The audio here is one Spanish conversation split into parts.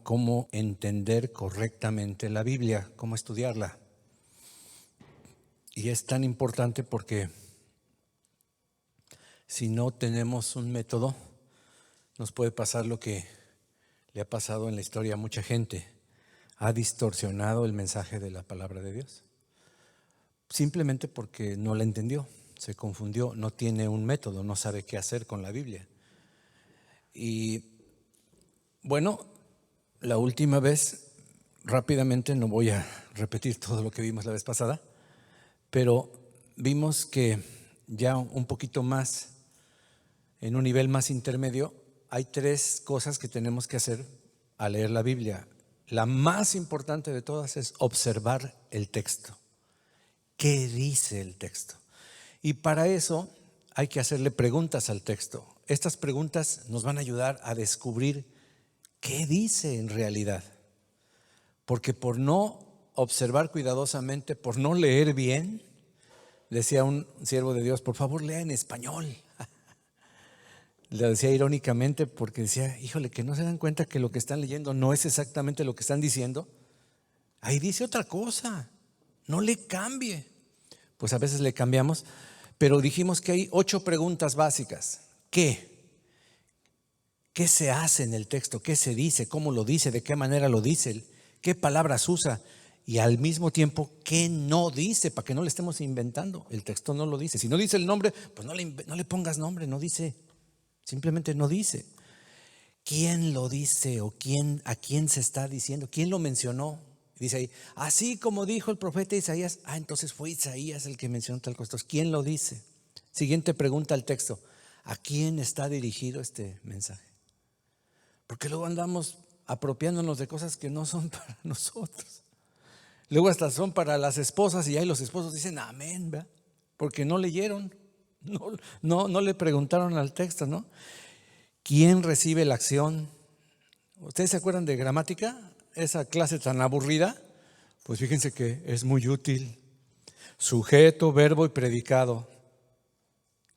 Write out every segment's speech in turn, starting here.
cómo entender correctamente la Biblia, cómo estudiarla. Y es tan importante porque si no tenemos un método, nos puede pasar lo que le ha pasado en la historia a mucha gente. Ha distorsionado el mensaje de la palabra de Dios. Simplemente porque no la entendió, se confundió, no tiene un método, no sabe qué hacer con la Biblia. Y bueno, la última vez, rápidamente, no voy a repetir todo lo que vimos la vez pasada, pero vimos que ya un poquito más, en un nivel más intermedio, hay 3 cosas que tenemos que hacer al leer la Biblia. La más importante de todas es observar el texto. ¿Qué dice el texto? Y para eso hay que hacerle preguntas al texto. Estas preguntas nos van a ayudar a descubrir qué dice en realidad. Porque por no observar cuidadosamente, por no leer bien, decía un siervo de Dios, por favor lea en español. Le decía irónicamente porque decía, híjole, que no se dan cuenta que lo que están leyendo no es exactamente lo que están diciendo. Ahí dice otra cosa, no le cambie. Pues a veces le cambiamos, pero dijimos que hay 8 preguntas básicas. ¿Qué? ¿Qué se hace en el texto? ¿Qué se dice? ¿Cómo lo dice? ¿De qué manera lo dice? ¿Qué palabras usa? Y al mismo tiempo, ¿qué no dice? Para que no le estemos inventando. El texto no lo dice. Si no dice el nombre, pues no le pongas nombre, no dice. Simplemente no dice. ¿Quién lo dice o a quién se está diciendo? ¿Quién lo mencionó? Dice ahí, así como dijo el profeta Isaías. Entonces fue Isaías el que mencionó tal cosa. ¿Quién lo dice? Siguiente pregunta al texto. ¿A quién está dirigido este mensaje? Porque luego andamos apropiándonos de cosas que no son para nosotros. Luego hasta son para las esposas y ahí los esposos dicen amén, ¿verdad? Porque no leyeron, no le preguntaron al texto, ¿no? ¿Quién recibe la acción? ¿Ustedes se acuerdan de gramática? Esa clase tan aburrida, pues fíjense que es muy útil. Sujeto, verbo y predicado.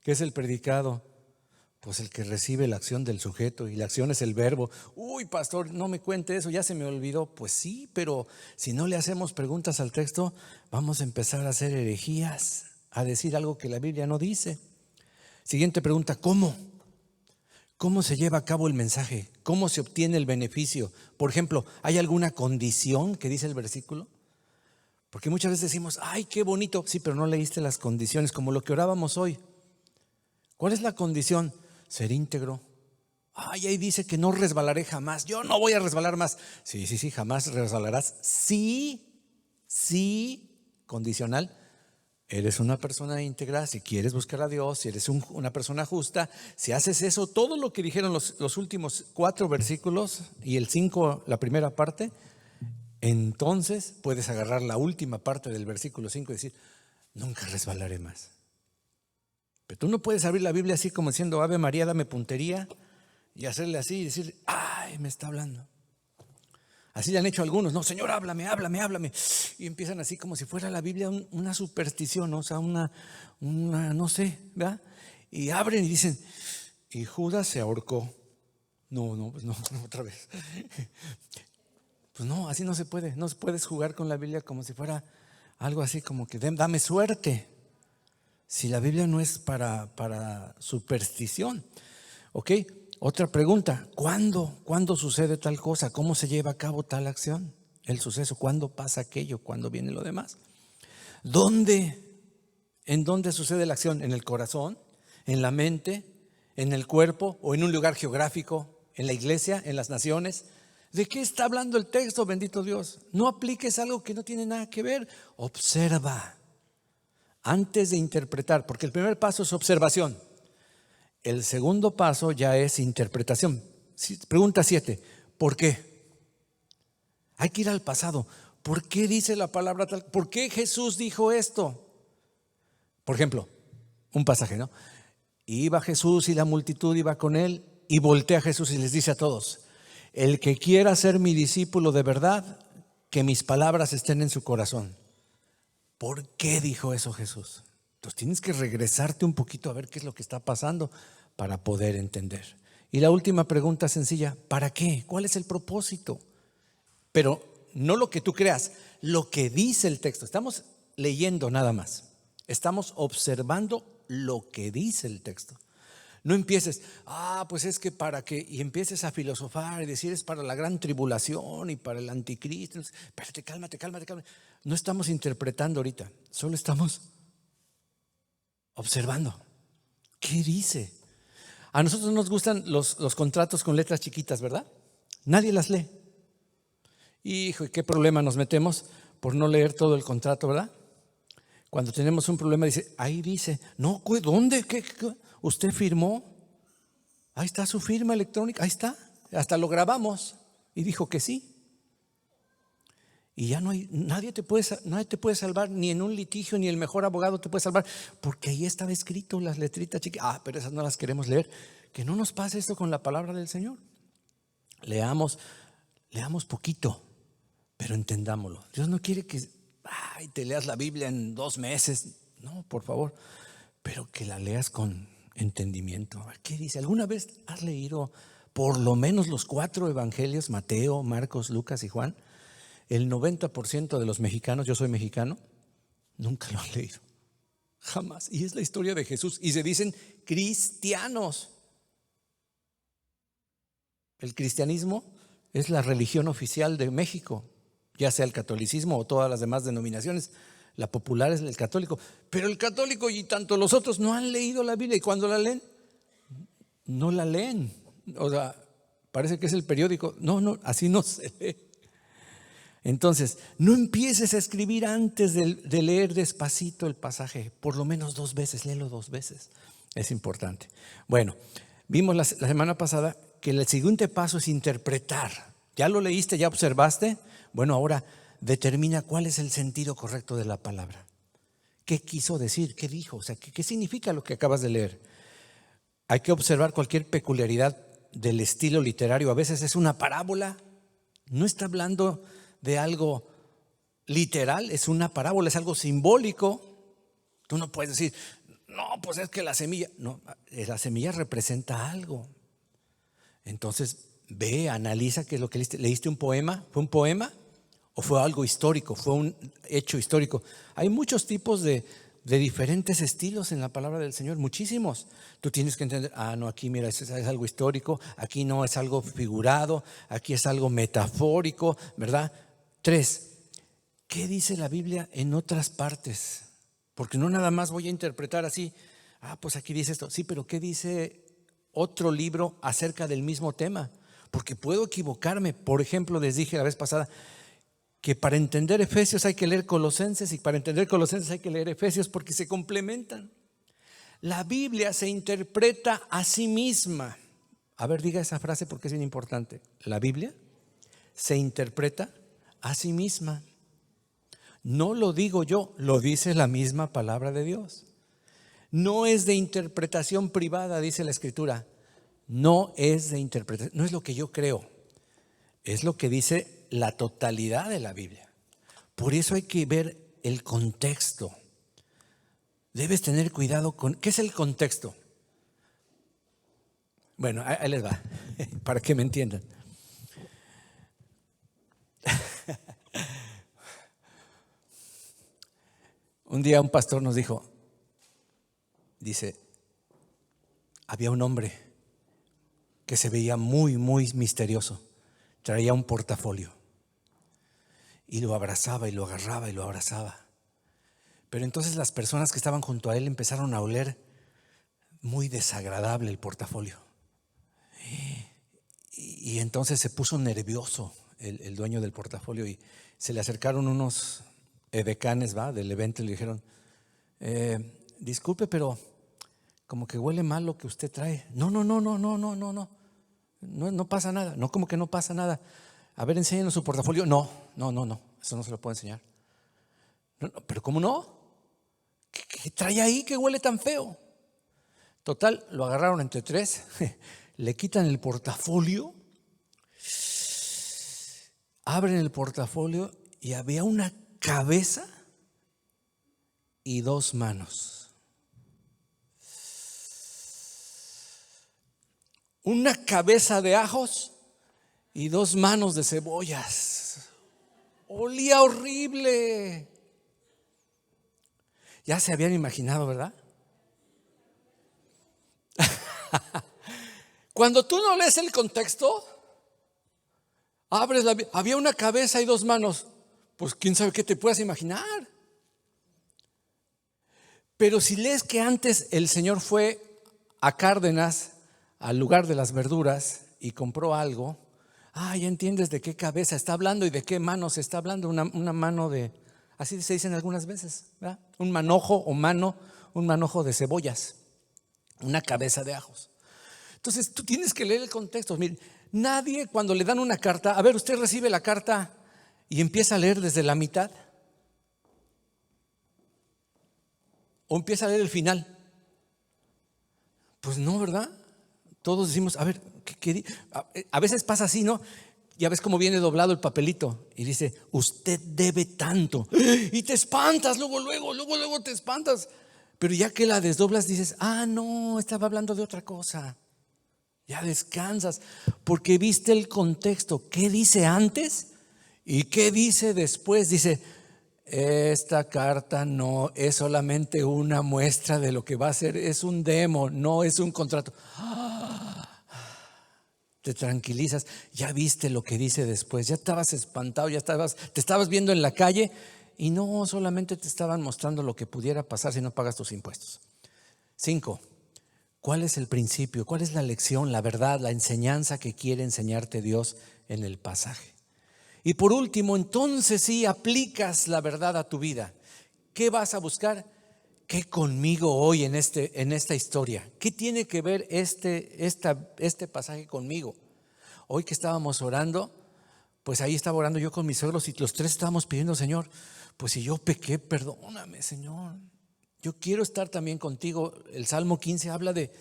¿Qué es el predicado? Pues el que recibe la acción del sujeto, y la acción es el verbo. Uy, pastor, no me cuente eso, ya se me olvidó. Pues sí, pero si no le hacemos preguntas al texto, vamos a empezar a hacer herejías, a decir algo que la Biblia no dice. Siguiente pregunta, ¿cómo? ¿Cómo se lleva a cabo el mensaje? ¿Cómo se obtiene el beneficio? Por ejemplo, ¿hay alguna condición que dice el versículo? Porque muchas veces decimos, ay, qué bonito. Sí, pero no leíste las condiciones, como lo que orábamos hoy. ¿Cuál es la condición? Ser íntegro. Ahí dice que no resbalaré jamás. Yo no voy a resbalar más. Sí, jamás resbalarás. Sí, condicional. Eres una persona íntegra, si quieres buscar a Dios, si eres una persona justa, si haces eso, todo lo que dijeron los últimos 4 versículos y el 5, la primera parte, entonces puedes agarrar la última parte del versículo 5 y decir, nunca resbalaré más. Pero tú no puedes abrir la Biblia así como diciendo, Ave María, dame puntería, y hacerle así y decir, ay, me está hablando. Así le han hecho algunos, no, Señor, háblame. Y empiezan así como si fuera la Biblia una superstición, ¿no? O sea, una no sé, ¿verdad? Y abren y dicen, y Judas se ahorcó. No, otra vez. Pues no, así no se puede. No puedes jugar con la Biblia como si fuera algo así como que dame suerte. Si la Biblia no es para superstición. ¿Ok? Otra pregunta, ¿cuándo sucede tal cosa? ¿Cómo se lleva a cabo tal acción? El suceso, ¿cuándo pasa aquello? ¿Cuándo viene lo demás? ¿En dónde sucede la acción? ¿En el corazón? ¿En la mente? ¿En el cuerpo? ¿O en un lugar geográfico? ¿En la iglesia? ¿En las naciones? ¿De qué está hablando el texto, bendito Dios? No apliques algo que no tiene nada que ver. Observa antes de interpretar, porque el primer paso es observación. El segundo paso ya es interpretación. Pregunta 7, ¿por qué? Hay que ir al pasado. ¿Por qué dice la palabra tal? ¿Por qué Jesús dijo esto? Por ejemplo, un pasaje, ¿no? Iba Jesús y la multitud iba con él, y voltea Jesús y les dice a todos, el que quiera ser mi discípulo de verdad, que mis palabras estén en su corazón. ¿Por qué dijo eso Jesús? Entonces tienes que regresarte un poquito a ver qué es lo que está pasando para poder entender. Y la última pregunta sencilla, ¿para qué? ¿Cuál es el propósito? pero no lo que tú creas, lo que dice el texto. Estamos leyendo nada más. Estamos observando lo que dice el texto. No empieces, pues es que para que, y empieces a filosofar y decir es para la gran tribulación y para el anticristo. Espérate, cálmate. No estamos interpretando ahorita, solo estamos observando. ¿Qué dice? A nosotros nos gustan los contratos con letras chiquitas, ¿verdad? Nadie las lee. Hijo, ¿y qué problema nos metemos por no leer todo el contrato, verdad? Cuando tenemos un problema dice, ahí dice, no, ¿dónde? ¿Qué? ¿Usted firmó? Ahí está su firma electrónica, ahí está. Hasta lo grabamos y dijo que sí. Y ya no hay, nadie te puede salvar, ni en un litigio, ni el mejor abogado te puede salvar, porque ahí estaba escrito las letritas chiquitas. Pero esas no las queremos leer. Que no nos pase esto con la palabra del Señor. Leamos poquito, pero entendámoslo. Dios no quiere que te leas la Biblia en 2 meses. No, por favor, pero que la leas con entendimiento. ¿Qué dice? ¿Alguna vez has leído por lo menos los 4 evangelios, Mateo, Marcos, Lucas y Juan? El 90% de los mexicanos, yo soy mexicano, nunca lo han leído. Jamás. Y es la historia de Jesús. Y se dicen cristianos. El cristianismo es la religión oficial de México, ya sea el catolicismo o todas las demás denominaciones. La popular es el católico. Pero el católico y tanto los otros no han leído la Biblia. Y cuando la leen, no la leen. O sea, parece que es el periódico. No, así no se lee. Entonces, no empieces a escribir antes de leer despacito el pasaje. Por lo menos 2 veces, léelo 2 veces. Es importante. Bueno, vimos la semana pasada que el siguiente paso es interpretar. ¿Ya lo leíste? ¿Ya observaste? Bueno, ahora determina cuál es el sentido correcto de la palabra. ¿Qué quiso decir? ¿Qué dijo? O sea, ¿qué significa lo que acabas de leer? Hay que observar cualquier peculiaridad del estilo literario. A veces es una parábola. No está hablando de algo literal, es una parábola, es algo simbólico. Tú no puedes decir, no, pues es que la semilla, no, la semilla representa algo. Entonces ve, analiza qué es lo que leíste. ¿Leíste un poema? ¿Fue un poema? ¿O fue algo histórico? ¿Fue un hecho histórico? Hay muchos tipos de diferentes estilos en la palabra del Señor, muchísimos. Tú tienes que entender, no, aquí mira, es algo histórico, aquí no, es algo figurado, aquí es algo metafórico, ¿verdad? 3, ¿qué dice la Biblia en otras partes? Porque no nada más voy a interpretar así, pues aquí dice esto. Sí, pero ¿qué dice otro libro acerca del mismo tema? Porque puedo equivocarme. Por ejemplo, les dije la vez pasada que para entender Efesios hay que leer Colosenses, y para entender Colosenses hay que leer Efesios, porque se complementan. La Biblia se interpreta a sí misma. A ver, diga esa frase porque es bien importante. La Biblia se interpreta a sí misma. No lo digo yo, lo dice la misma palabra de Dios. No es de interpretación privada, dice la Escritura. No es de interpretación, no es lo que yo creo, es lo que dice la totalidad de la Biblia. Por eso hay que ver el contexto. Debes tener cuidado con, ¿qué es el contexto? Bueno, ahí les va, para que me entiendan. Un día un pastor nos dice, había un hombre que se veía muy, muy misterioso. Traía un portafolio y lo abrazaba y lo agarraba y lo abrazaba. Pero entonces las personas que estaban junto a él empezaron a oler muy desagradable el portafolio. Y entonces se puso nervioso el dueño del portafolio, y se le acercaron unos edecanes del evento y le dijeron, disculpe, pero como que huele mal lo que usted trae. No pasa nada. No, como que no pasa nada. A ver, enséñenos su portafolio. No, eso no se lo puedo enseñar. No, pero ¿cómo no? ¿Qué trae ahí que huele tan feo? Total, lo agarraron entre 3, le quitan el portafolio, abren el portafolio y había una cabeza y 2 manos. Una cabeza de ajos y 2 manos de cebollas. Olía horrible. Ya se habían imaginado, ¿verdad? Cuando tú no lees el contexto, abres había una cabeza y dos manos. Pues quién sabe qué te puedas imaginar. Pero si lees que antes el Señor fue a Cárdenas, al lugar de las verduras, y compró algo, ya entiendes de qué cabeza está hablando y de qué mano se está hablando. Una mano de, así se dicen algunas veces, ¿verdad? Un manojo o mano, un manojo de cebollas, una cabeza de ajos. Entonces tú tienes que leer el contexto. Mire, nadie cuando le dan una carta, a ver, usted recibe la carta y empieza a leer desde la mitad, o empieza a leer el final. Pues no, ¿verdad? Todos decimos, a ver, a veces pasa así, ¿no? Ya ves cómo viene doblado el papelito y dice, usted debe tanto. Y te espantas, luego te espantas. Pero ya que la desdoblas dices, no, estaba hablando de otra cosa. Ya descansas porque viste el contexto. ¿Qué dice antes y qué dice después? Dice, esta carta no es solamente una muestra de lo que va a ser, es un demo, no es un contrato. Te tranquilizas, ya viste lo que dice después, ya estabas espantado, te estabas viendo en la calle y no solamente te estaban mostrando lo que pudiera pasar si no pagas tus impuestos. 5. ¿Cuál es el principio? ¿Cuál es la lección, la verdad, la enseñanza que quiere enseñarte Dios en el pasaje? Y por último, entonces sí aplicas la verdad a tu vida. ¿Qué vas a buscar? ¿Qué conmigo hoy en esta historia? ¿Qué tiene que ver este pasaje conmigo? Hoy que estábamos orando, pues ahí estaba orando yo con mis suegros y los tres estábamos pidiendo, Señor, pues si yo pequé, perdóname, Señor. Yo quiero estar también contigo. El Salmo 15 habla de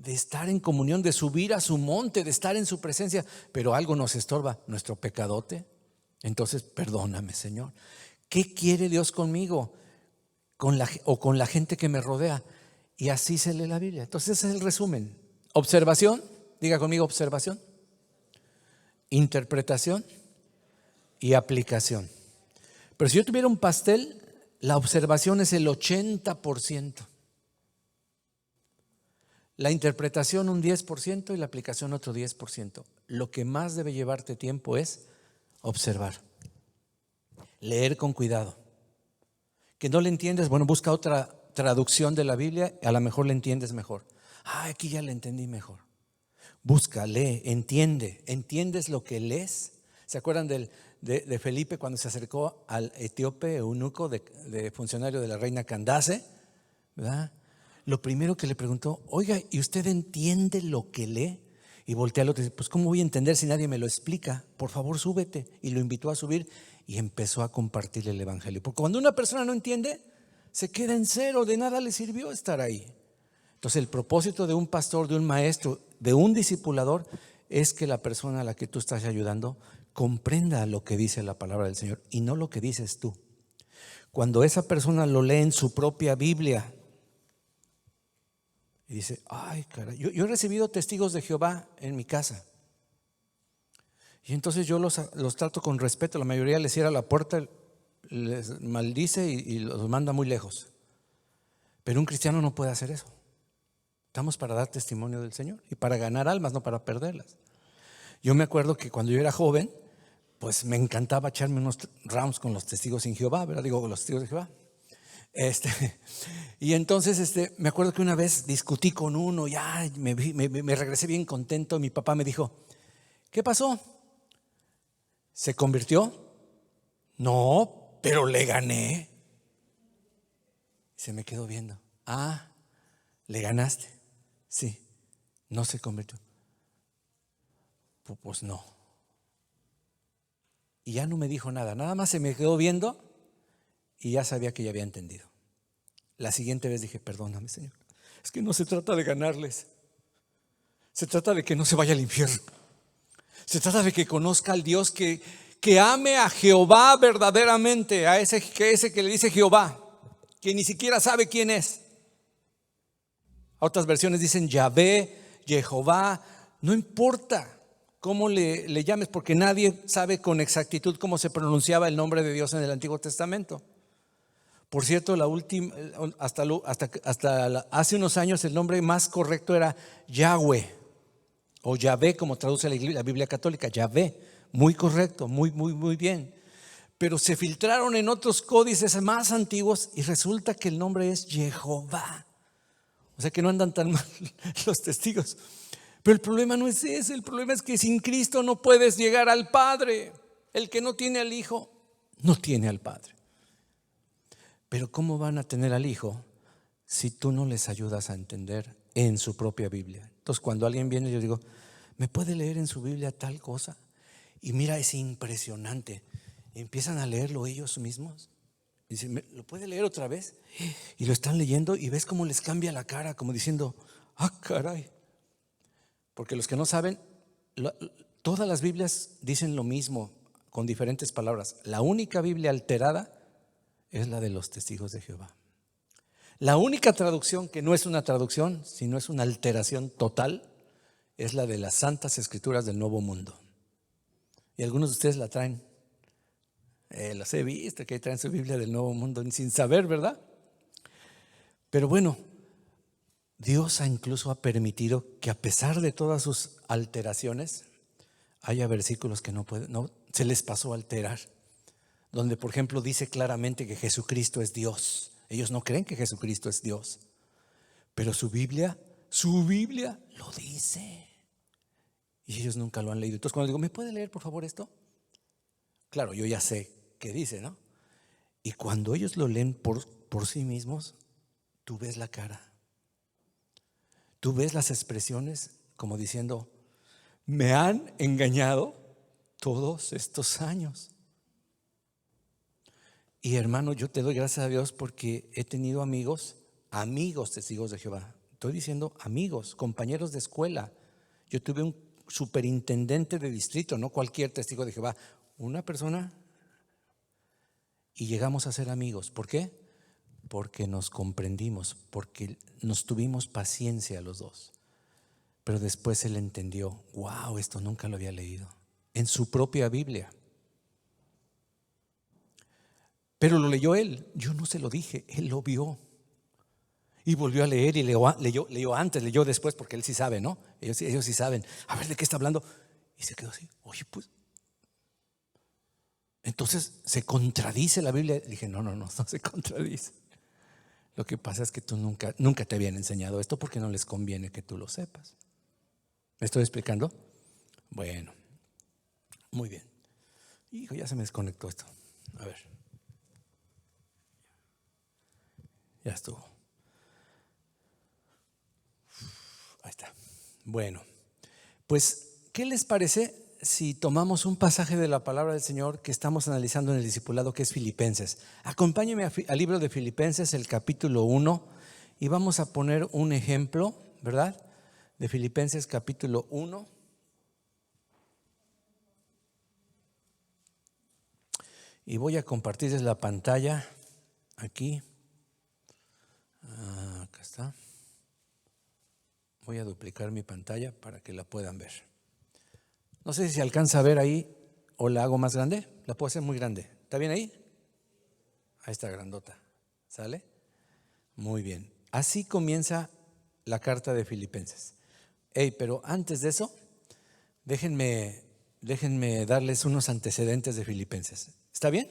estar en comunión, de subir a su monte, de estar en su presencia, pero algo nos estorba, nuestro pecadote. Entonces, perdóname, Señor. ¿Qué quiere Dios conmigo? Con la gente que me rodea. Y así se lee la Biblia. Entonces ese es el resumen. Observación, diga conmigo observación, interpretación y aplicación. Pero si yo tuviera un pastel, la observación es el 80%, la interpretación un 10% y la aplicación otro 10%. Lo que más debe llevarte tiempo es observar, leer con cuidado. Que no le entiendes, bueno, busca otra traducción de la Biblia, a lo mejor le entiendes mejor. Aquí ya le entendí mejor. Busca, lee, ¿entiendes lo que lees? ¿Se acuerdan de Felipe cuando se acercó al etíope eunuco de funcionario de la reina Candace? ¿Verdad? Lo primero que le preguntó, oiga, ¿y usted entiende lo que lee? Y voltea al otro y dice, pues ¿cómo voy a entender si nadie me lo explica? Por favor, súbete. Y lo invitó a subir y empezó a compartir el evangelio. Porque cuando una persona no entiende, se queda en cero, de nada le sirvió estar ahí. Entonces el propósito de un pastor, de un maestro, de un discipulador, es que la persona a la que tú estás ayudando comprenda lo que dice la palabra del Señor y no lo que dices tú. Cuando esa persona lo lee en su propia Biblia y dice, ay caray, yo he recibido testigos de Jehová en mi casa. Y entonces yo los trato con respeto. La mayoría les cierra la puerta, les maldice y los manda muy lejos. Pero un cristiano no puede hacer eso. Estamos para dar testimonio del Señor y para ganar almas, no para perderlas. Yo me acuerdo que cuando yo era joven, pues me encantaba echarme unos rounds con los testigos en Jehová, ¿verdad? Digo, con los testigos de Jehová. Y entonces me acuerdo que una vez discutí con uno, ya me regresé bien contento. Mi papá me dijo, ¿qué pasó? ¿Se convirtió? No, pero le gané. Se me quedó viendo. ¿Le ganaste? Sí. No se convirtió. Pues no. Y ya no me dijo nada, nada más se me quedó viendo y ya sabía que ya había entendido. La siguiente vez dije, perdóname, Señor, es que no se trata de ganarles, se trata de que no se vaya al infierno, se trata de que conozca al Dios que ame a Jehová verdaderamente, a ese que le dice Jehová, que ni siquiera sabe quién es. Otras versiones dicen Yahvé, Jehová, no importa. cómo le llames, porque nadie sabe con exactitud cómo se pronunciaba el nombre de Dios en el Antiguo Testamento. Por cierto, hasta hace unos años el nombre más correcto era Yahweh o Yahvé, como traduce la Biblia católica. Yahvé, muy correcto, muy bien. Pero se filtraron en otros códices más antiguos y resulta que el nombre es Jehová. O sea que no andan tan mal los testigos. Pero el problema no es ese, el problema es que sin Cristo no puedes llegar al Padre. El que no tiene al Hijo, no tiene al Padre. Pero ¿cómo van a tener al Hijo si tú no les ayudas a entender en su propia Biblia? Entonces cuando alguien viene yo digo, ¿me puede leer en su Biblia tal cosa? Y mira, es impresionante. Empiezan a leerlo ellos mismos. Dicen, ¿lo puede leer otra vez? Y lo están leyendo y ves cómo les cambia la cara, como diciendo, ¡ah, caray! Porque los que no saben, todas las Biblias dicen lo mismo con diferentes palabras. La única Biblia alterada es la de los testigos de Jehová. La única traducción que no es una traducción, sino es una alteración total, es la de las Santas Escrituras del Nuevo Mundo. Y algunos de ustedes la traen. Los he visto que traen su Biblia del Nuevo Mundo sin saber, ¿verdad? Pero bueno, Dios incluso ha permitido que a pesar de todas sus alteraciones, haya versículos que no se les pasó a alterar. Donde por ejemplo dice claramente que Jesucristo es Dios. Ellos no creen que Jesucristo es Dios, pero su Biblia lo dice. Y ellos nunca lo han leído. Entonces cuando digo, ¿me puede leer por favor esto? Claro, yo ya sé qué dice, ¿no? Y cuando ellos lo leen por sí mismos, tú ves la cara. Tú ves las expresiones como diciendo, me han engañado todos estos años. Y hermano, yo te doy gracias a Dios porque he tenido amigos testigos de Jehová. Estoy diciendo amigos, compañeros de escuela. Yo tuve un superintendente de distrito, no cualquier testigo de Jehová, una persona, y llegamos a ser amigos. ¿Por qué? Porque nos comprendimos, porque nos tuvimos paciencia los dos. Pero después él entendió, wow, esto nunca lo había leído en su propia Biblia. Pero lo leyó él, yo no se lo dije, él lo vio. Y volvió a leer y leyó antes, leyó después, porque él sí sabe, ¿no? Ellos sí saben. A ver, ¿de qué está hablando? Y se quedó así, oye, pues. Entonces, ¿se contradice la Biblia? Le dije, no se contradice. Lo que pasa es que tú nunca te habían enseñado esto porque no les conviene que tú lo sepas. ¿Me estoy explicando? Bueno, muy bien. Hijo, ya se me desconectó esto. A ver. Ya estuvo. Ahí está. Bueno, pues, ¿qué les parece si tomamos un pasaje de la palabra del Señor que estamos analizando en el discipulado, que es Filipenses? Acompáñenme al libro de Filipenses, el capítulo 1, y vamos a poner un ejemplo, ¿verdad? De Filipenses capítulo 1. Y voy a compartirles la pantalla aquí. Acá está. Voy a duplicar mi pantalla para que la puedan ver. No sé si se alcanza a ver ahí o la hago más grande. La puedo hacer muy grande. ¿Está bien ahí? Ahí está grandota. ¿Sale? Muy bien. Así comienza la carta de Filipenses. Pero antes de eso, déjenme darles unos antecedentes de Filipenses. ¿Está bien?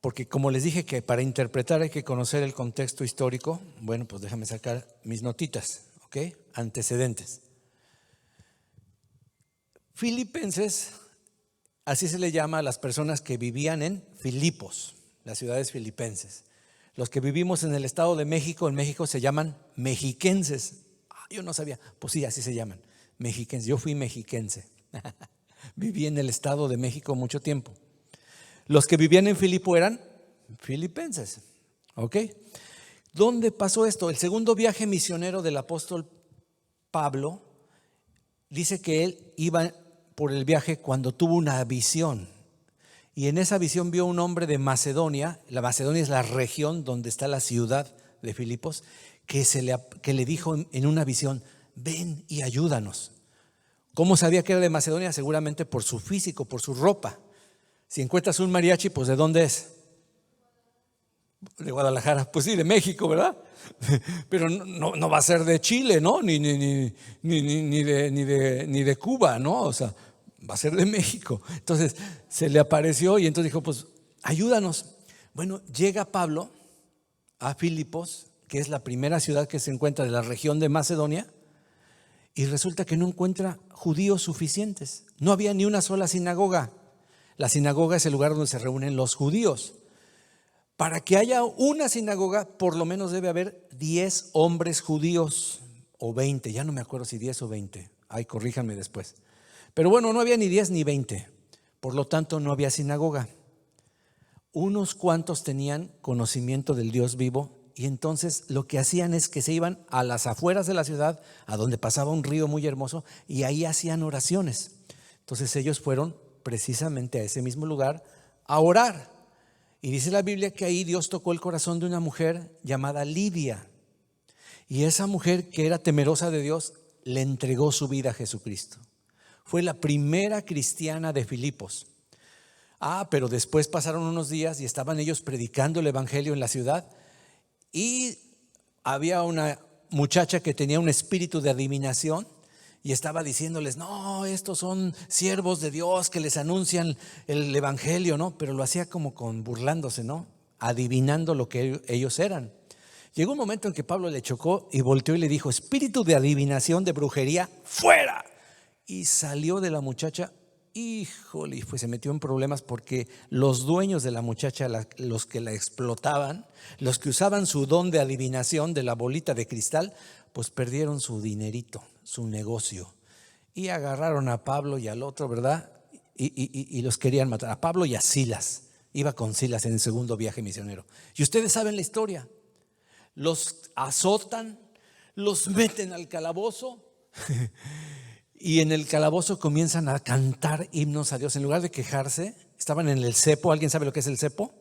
Porque como les dije que para interpretar hay que conocer el contexto histórico, bueno, pues déjame sacar mis notitas, ¿ok? Antecedentes. Filipenses, así se le llama a las personas que vivían en Filipos, las ciudades filipenses. Los que vivimos en el Estado de México, en México se llaman mexiquenses. Yo no sabía, pues sí, así se llaman, mexiquenses. Yo fui mexiquense, viví en el Estado de México mucho tiempo. Los que vivían en Filipo eran filipenses, ¿ok? ¿Dónde pasó esto? El segundo viaje misionero del apóstol Pablo dice que él iba por el viaje cuando tuvo una visión. Y en esa visión vio un hombre de Macedonia. La Macedonia es la región donde está la ciudad de Filipos, que le dijo en una visión, ven y ayúdanos. ¿Cómo sabía que era de Macedonia? Seguramente por su físico, por su ropa. Si encuentras un mariachi, pues ¿de dónde es? De Guadalajara, pues sí, de México, ¿verdad? Pero no va a ser de Chile, ¿no? Ni de Cuba, ¿no? O sea, va a ser de México. Entonces se le apareció y entonces dijo, pues ayúdanos. Bueno, llega Pablo a Filipos, que es la primera ciudad que se encuentra de la región de Macedonia, y resulta que no encuentra judíos suficientes. No había ni una sola sinagoga. La sinagoga es el lugar donde se reúnen los judíos. Para que haya una sinagoga, por lo menos debe haber 10 hombres judíos, o 20, ya no me acuerdo si 10 o 20. Ay, corríjanme después. Pero bueno, no había ni 10 ni 20. Por lo tanto, no había sinagoga. Unos cuantos tenían conocimiento del Dios vivo, y entonces lo que hacían es que se iban a las afueras de la ciudad, a donde pasaba un río muy hermoso, y ahí hacían oraciones. Entonces ellos fueron precisamente a ese mismo lugar a orar. Y dice la Biblia que ahí Dios tocó el corazón de una mujer llamada Lidia. Y esa mujer, que era temerosa de Dios, le entregó su vida a Jesucristo. Fue la primera cristiana de Filipos. Pero después pasaron unos días y estaban ellos predicando el evangelio en la ciudad, y había una muchacha que tenía un espíritu de adivinación y estaba diciéndoles, no, estos son siervos de Dios que les anuncian el evangelio, ¿no? Pero lo hacía como con burlándose, ¿no? Adivinando lo que ellos eran. Llegó un momento en que Pablo le chocó y volteó y le dijo, espíritu de adivinación, de brujería, fuera. Y salió de la muchacha. Híjole, pues se metió en problemas porque los dueños de la muchacha, los que la explotaban, los que usaban su don de adivinación, de la bolita de cristal, pues perdieron su dinerito, su negocio. Y agarraron a Pablo y al otro, ¿verdad? Y los querían matar, a Pablo y a Silas. Iba con Silas en el segundo viaje misionero. Y ustedes saben la historia. Los azotan, los meten al calabozo. Y en el calabozo comienzan a cantar himnos a Dios. En lugar de quejarse, estaban en el cepo. ¿Alguien sabe lo que es el cepo?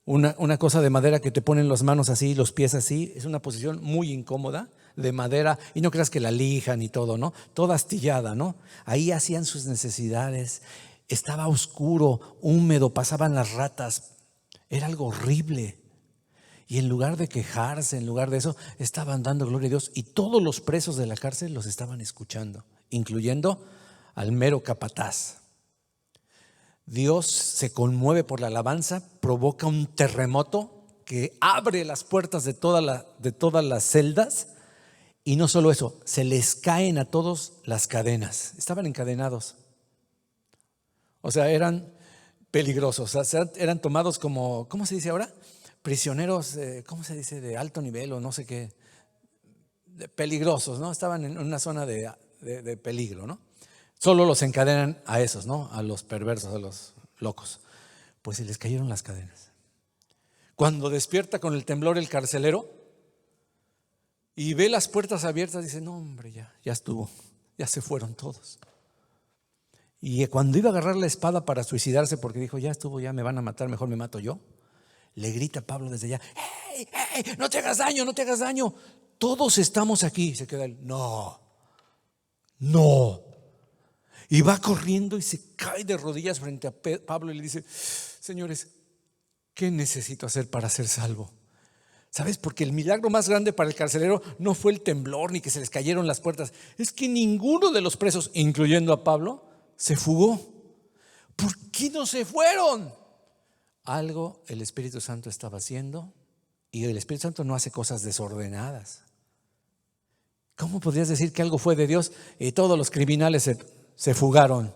Una cosa de madera que te ponen las manos así, los pies así. Es una posición muy incómoda, de madera. Y no creas que la lijan y todo, ¿no? Toda astillada, ¿no? Ahí hacían sus necesidades. Estaba oscuro, húmedo, pasaban las ratas. Era algo horrible. Y en lugar de quejarse, en lugar de eso, estaban dando gloria a Dios. Y todos los presos de la cárcel los estaban escuchando, incluyendo al mero capataz. Dios se conmueve por la alabanza, provoca un terremoto que abre las puertas de todas las celdas. Y no solo eso, se les caen a todos las cadenas. Estaban encadenados. O sea, eran peligrosos. O sea, eran tomados como, ¿cómo se dice ahora? Prisioneros, ¿cómo se dice? De alto nivel o no sé qué, peligrosos, ¿no? Estaban en una zona de peligro, ¿no? Solo los encadenan a esos, ¿no? A los perversos, a los locos. Pues se les cayeron las cadenas. Cuando despierta con el temblor el carcelero y ve las puertas abiertas, dice, no hombre, ya estuvo, ya se fueron todos. Y cuando iba a agarrar la espada para suicidarse, porque dijo, ya estuvo, ya me van a matar, mejor me mato yo, le grita Pablo desde allá, ¡hey, hey, no te hagas daño, no te hagas daño! Todos estamos aquí. Se queda él, no. Y va corriendo y se cae de rodillas frente a Pablo y le dice, señores, ¿qué necesito hacer para ser salvo? ¿Sabes? Porque el milagro más grande para el carcelero no fue el temblor ni que se les cayeron las puertas. Es que ninguno de los presos, incluyendo a Pablo, se fugó. ¿Por qué no se fueron? Algo el Espíritu Santo estaba haciendo, y el Espíritu Santo no hace cosas desordenadas. ¿Cómo podrías decir que algo fue de Dios y todos los criminales se fugaron?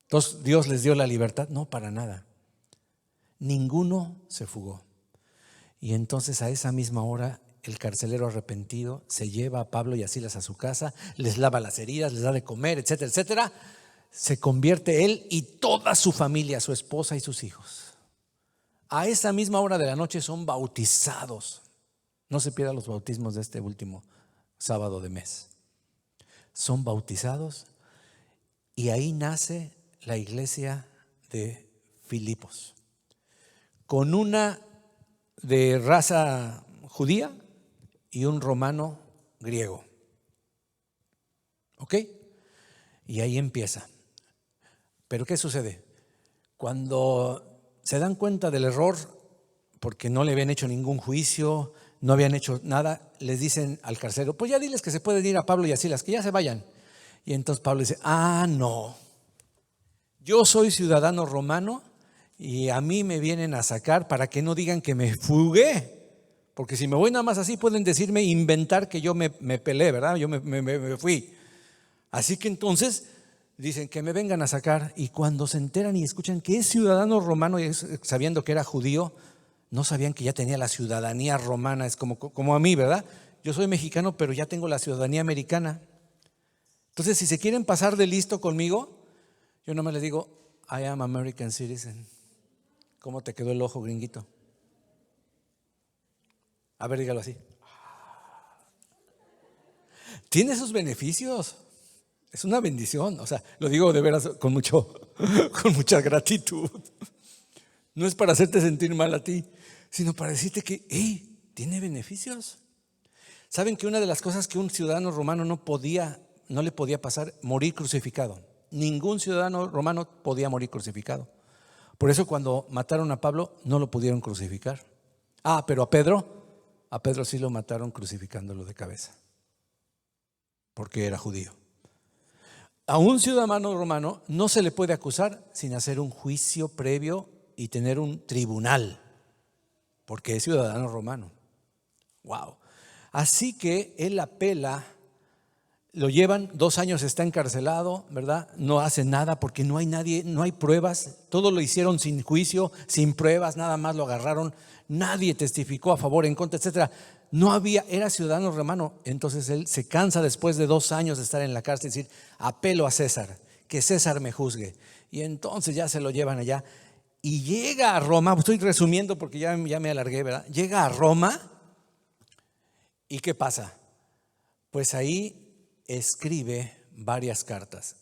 Entonces Dios les dio la libertad. No, para nada. Ninguno se fugó. Y entonces a esa misma hora el carcelero arrepentido se lleva a Pablo y a Silas a su casa, les lava las heridas, les da de comer, etcétera, etcétera. Se convierte él y toda su familia, su esposa y sus hijos. A esa misma hora de la noche son bautizados. No se pierdan los bautismos de este último sábado de mes. Son bautizados y ahí nace la iglesia de Filipos, con una de raza judía y un romano griego. ¿Ok? Y ahí empieza. Pero ¿qué sucede? Cuando se dan cuenta del error, porque no le habían hecho ningún juicio, no habían hecho nada, les dicen al carcelero, pues ya diles que se pueden ir a Pablo y a Silas, que ya se vayan. Y entonces Pablo dice, no, yo soy ciudadano romano y a mí me vienen a sacar para que no digan que me fugué. Porque si me voy nada más así pueden decirme, inventar que yo me peleé, ¿verdad? Yo me fui. Así que entonces dicen que me vengan a sacar, y cuando se enteran y escuchan que es ciudadano romano, y sabiendo que era judío, no sabían que ya tenía la ciudadanía romana. Es como a mí, ¿verdad? Yo soy mexicano, pero ya tengo la ciudadanía americana. Entonces, si se quieren pasar de listo conmigo, yo nomás les digo, I am American citizen. ¿Cómo te quedó el ojo, gringuito? A ver, dígalo así. Tiene sus beneficios. Es una bendición. O sea, lo digo de veras con mucha gratitud. No es para hacerte sentir mal a ti, sino para decirte que, tiene beneficios. ¿Saben que una de las cosas que un ciudadano romano no le podía pasar? Morir crucificado. Ningún ciudadano romano podía morir crucificado. Por eso cuando mataron a Pablo no lo pudieron crucificar. Pero a Pedro sí lo mataron crucificándolo de cabeza, porque era judío. A un ciudadano romano no se le puede acusar sin hacer un juicio previo y tener un tribunal, porque es ciudadano romano. Wow. Así que él apela, lo llevan 2 años, está encarcelado, ¿verdad? No hace nada porque no hay nadie, no hay pruebas. Todo lo hicieron sin juicio, sin pruebas, nada más lo agarraron. Nadie testificó a favor, en contra, etcétera. No había, era ciudadano romano. Entonces él se cansa después de 2 años de estar en la cárcel y decir, apelo a César, que César me juzgue. Y entonces ya se lo llevan allá y llega a Roma. Estoy resumiendo porque ya me alargué, ¿verdad? Llega a Roma y ¿qué pasa? Pues ahí escribe varias cartas.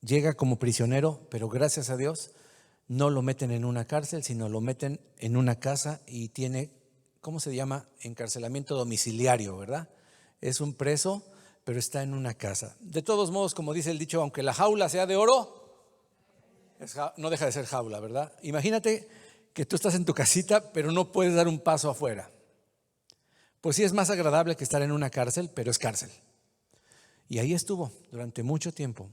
Llega como prisionero, pero gracias a Dios no lo meten en una cárcel, sino lo meten en una casa y tiene, ¿cómo se llama? Encarcelamiento domiciliario, ¿verdad? Es un preso, pero está en una casa. De todos modos, como dice el dicho, aunque la jaula sea de oro, no deja de ser jaula, ¿verdad? Imagínate que tú estás en tu casita, pero no puedes dar un paso afuera. Pues sí, es más agradable que estar en una cárcel, pero es cárcel. Y ahí estuvo durante mucho tiempo,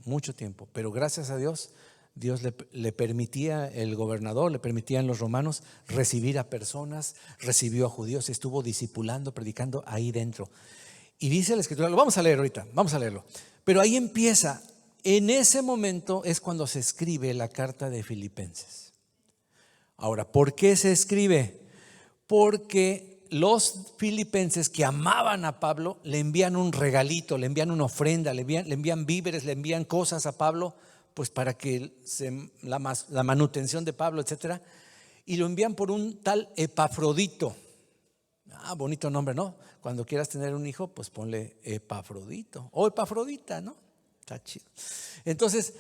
pero gracias a Dios, Dios le permitía, el gobernador, le permitían los romanos recibir a personas, recibió a judíos, estuvo discipulando, predicando ahí dentro. Y dice la escritura, lo vamos a leer ahorita, vamos a leerlo, pero ahí empieza, en ese momento es cuando se escribe la carta de Filipenses. Ahora, ¿por qué se escribe? Porque los filipenses que amaban a Pablo le envían un regalito, le envían una ofrenda, le envían víveres, le envían cosas a Pablo, pues para que la manutención de Pablo, etcétera, y lo envían por un tal Epafrodito. Bonito nombre, ¿no? Cuando quieras tener un hijo, pues ponle Epafrodito o Epafrodita, ¿no? Está chido. Entonces,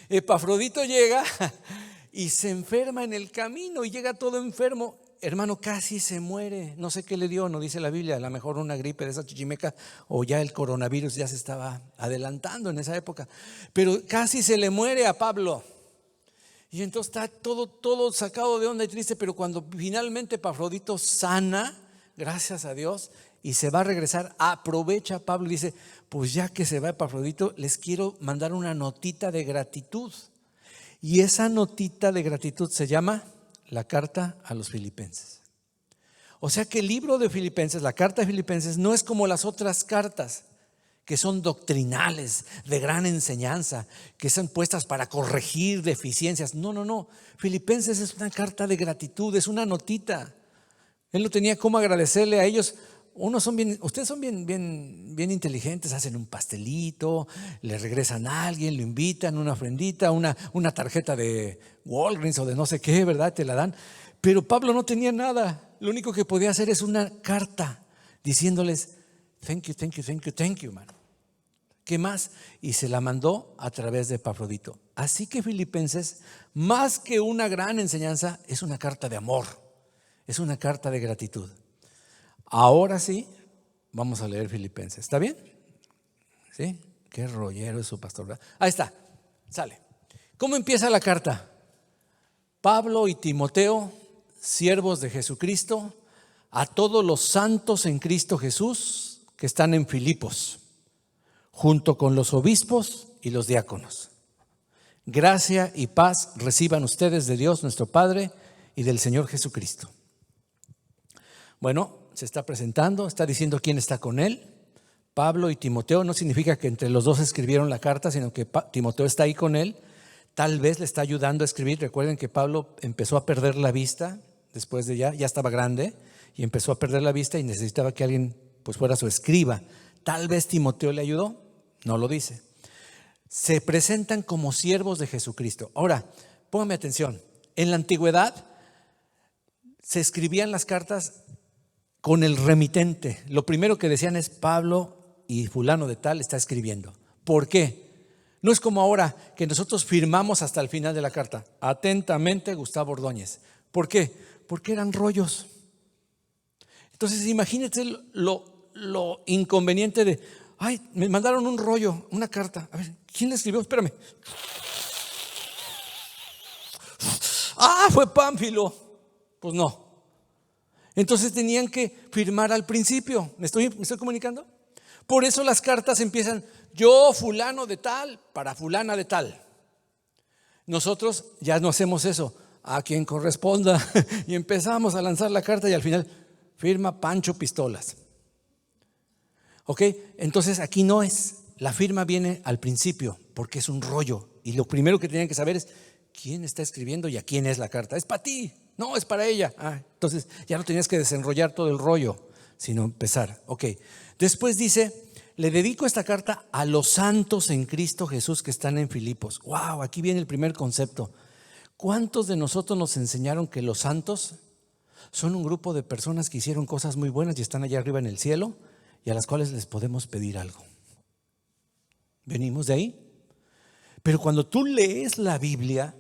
Epafrodito llega y se enferma en el camino y llega todo enfermo. Hermano, casi se muere. No sé qué le dio, no dice la Biblia. A lo mejor una gripe de esa chichimeca, o ya el coronavirus ya se estaba adelantando en esa época. Pero casi se le muere a Pablo. Y entonces está todo sacado de onda y triste. Pero cuando finalmente Epafrodito sana, gracias a Dios, y se va a regresar, aprovecha Pablo y dice, pues ya que se va Epafrodito, les quiero mandar una notita de gratitud. Y esa notita de gratitud se llama la carta a los filipenses. O sea que el libro de Filipenses, la carta de Filipenses, no es como las otras cartas que son doctrinales, de gran enseñanza, que son puestas para corregir deficiencias. No. Filipenses es una carta de gratitud, es una notita. Él no tenía cómo agradecerle a ellos. Ustedes son bien inteligentes, hacen un pastelito, le regresan a alguien, lo invitan, una ofrendita, una tarjeta de Walgreens o de no sé qué, ¿verdad? Te la dan. Pero Pablo no tenía nada. Lo único que podía hacer es una carta diciéndoles, thank you, man. ¿Qué más? Y se la mandó a través de Epafrodito. Así que Filipenses, más que una gran enseñanza, es una carta de amor, es una carta de gratitud. Ahora sí, vamos a leer Filipenses. ¿Está bien? ¿Sí? Qué rollero es su pastor, ¿verdad? Ahí está, sale. ¿Cómo empieza la carta? Pablo y Timoteo, siervos de Jesucristo, a todos los santos en Cristo Jesús que están en Filipos, junto con los obispos y los diáconos. Gracia y paz reciban ustedes de Dios nuestro Padre y del Señor Jesucristo. Bueno, se está presentando, está diciendo quién está con él. Pablo y Timoteo. No significa que entre los dos escribieron la carta, sino que Timoteo está ahí con él. Tal vez le está ayudando a escribir. Recuerden que Pablo empezó a perder la vista después de ya estaba grande y empezó a perder la vista y necesitaba que alguien pues fuera su escriba. Tal vez Timoteo le ayudó, no lo dice. Se presentan como siervos de Jesucristo. Ahora, póngame atención. En la antigüedad se escribían las cartas con el remitente. Lo primero que decían es Pablo y fulano de tal está escribiendo. ¿Por qué? No es como ahora que nosotros firmamos hasta el final de la carta. Atentamente, Gustavo Ordóñez. ¿Por qué? Porque eran rollos. Entonces imagínense lo inconveniente de, ay, me mandaron un rollo, una carta. A ver, ¿quién le escribió? Espérame. Fue Pánfilo. Pues no. Entonces tenían que firmar al principio. ¿Me estoy comunicando? Por eso las cartas empiezan, yo fulano de tal, para fulana de tal. Nosotros ya no hacemos eso, a quien corresponda. Y empezamos a lanzar la carta y al final firma Pancho Pistolas. ¿Ok? Entonces aquí no es, la firma viene al principio porque es un rollo. Y lo primero que tienen que saber es quién está escribiendo y a quién es la carta. Es para ti, no, es para ella. Entonces ya no tenías que desenrollar todo el rollo, sino empezar. Ok. Después dice, le dedico esta carta a los santos en Cristo Jesús que están en Filipos. Wow, aquí viene el primer concepto. ¿Cuántos de nosotros nos enseñaron que los santos son un grupo de personas que hicieron cosas muy buenas y están allá arriba en el cielo y a las cuales les podemos pedir algo? ¿Venimos de ahí? Pero cuando tú lees la Biblia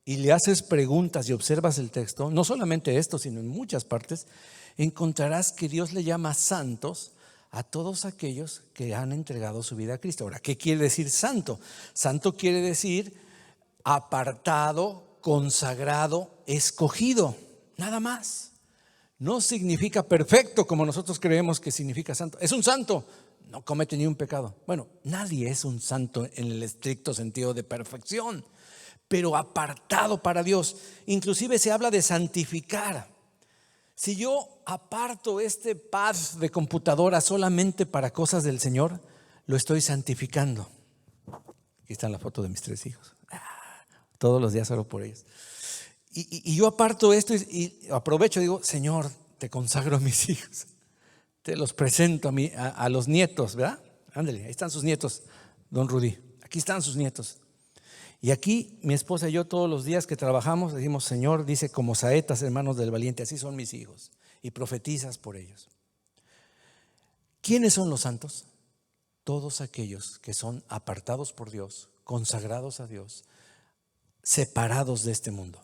y le haces preguntas y observas el texto, no solamente esto, sino en muchas partes, encontrarás que Dios le llama santos a todos aquellos que han entregado su vida a Cristo. Ahora, ¿qué quiere decir santo? Santo quiere decir apartado, consagrado, escogido, nada más. No significa perfecto como nosotros creemos que significa santo. Es un santo, no comete ni un pecado. Bueno, nadie es un santo en el estricto sentido de perfección, pero apartado para Dios. Inclusive se habla de santificar. Si yo aparto este pad de computadora solamente para cosas del Señor, lo estoy santificando. Aquí está la foto de mis 3 hijos. Todos los días oro por ellos. Y yo aparto esto y aprovecho y digo, Señor, te consagro a mis hijos. Te los presento a los nietos, ¿verdad? Ándale, ahí están sus nietos, don Rudy. Aquí están sus nietos. Y aquí mi esposa y yo todos los días que trabajamos decimos, Señor, dice, como saetas en manos del valiente, así son mis hijos. Y profetizas por ellos. ¿Quiénes son los santos? Todos aquellos que son apartados por Dios, consagrados a Dios, separados de este mundo.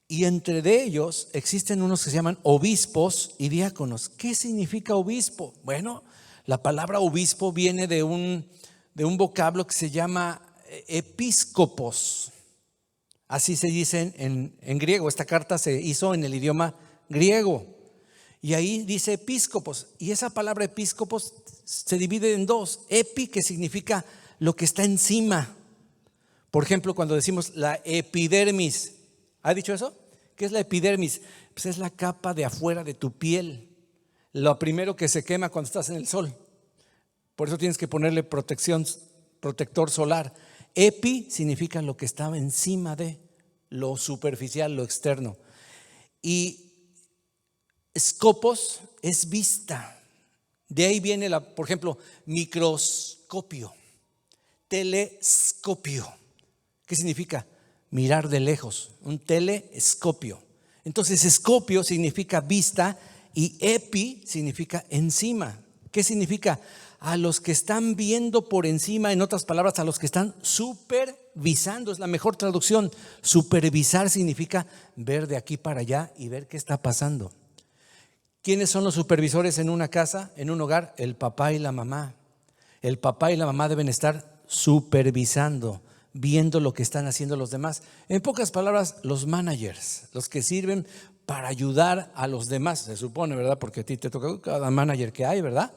Y entre de ellos existen unos que se llaman obispos y diáconos. ¿Qué significa obispo? Bueno, la palabra obispo viene de un vocablo que se llama episcopos. Así se dice en griego. Esta carta se hizo en el idioma griego. Y ahí dice episcopos. Y esa palabra episcopos se divide en dos. Epi, que significa lo que está encima. Por ejemplo, cuando decimos la epidermis. ¿Ha dicho eso? ¿Qué es la epidermis? Pues es la capa de afuera de tu piel. Lo primero que se quema cuando estás en el sol. Por eso tienes que ponerle protector solar. Epi significa lo que estaba encima de lo superficial, lo externo. Y scopos es vista. De ahí viene, por ejemplo, microscopio, telescopio. ¿Qué significa? Mirar de lejos, un telescopio. Entonces, escopio significa vista y epi significa encima. ¿Qué significa? A los que están viendo por encima, en otras palabras, a los que están supervisando, es la mejor traducción. Supervisar significa ver de aquí para allá y ver qué está pasando. ¿Quiénes son los supervisores en una casa, en un hogar? El papá y la mamá. El papá y la mamá deben estar supervisando, viendo lo que están haciendo los demás. En pocas palabras, los managers, los que sirven para ayudar a los demás, se supone, ¿verdad? Porque a ti te toca cada manager que hay, ¿verdad?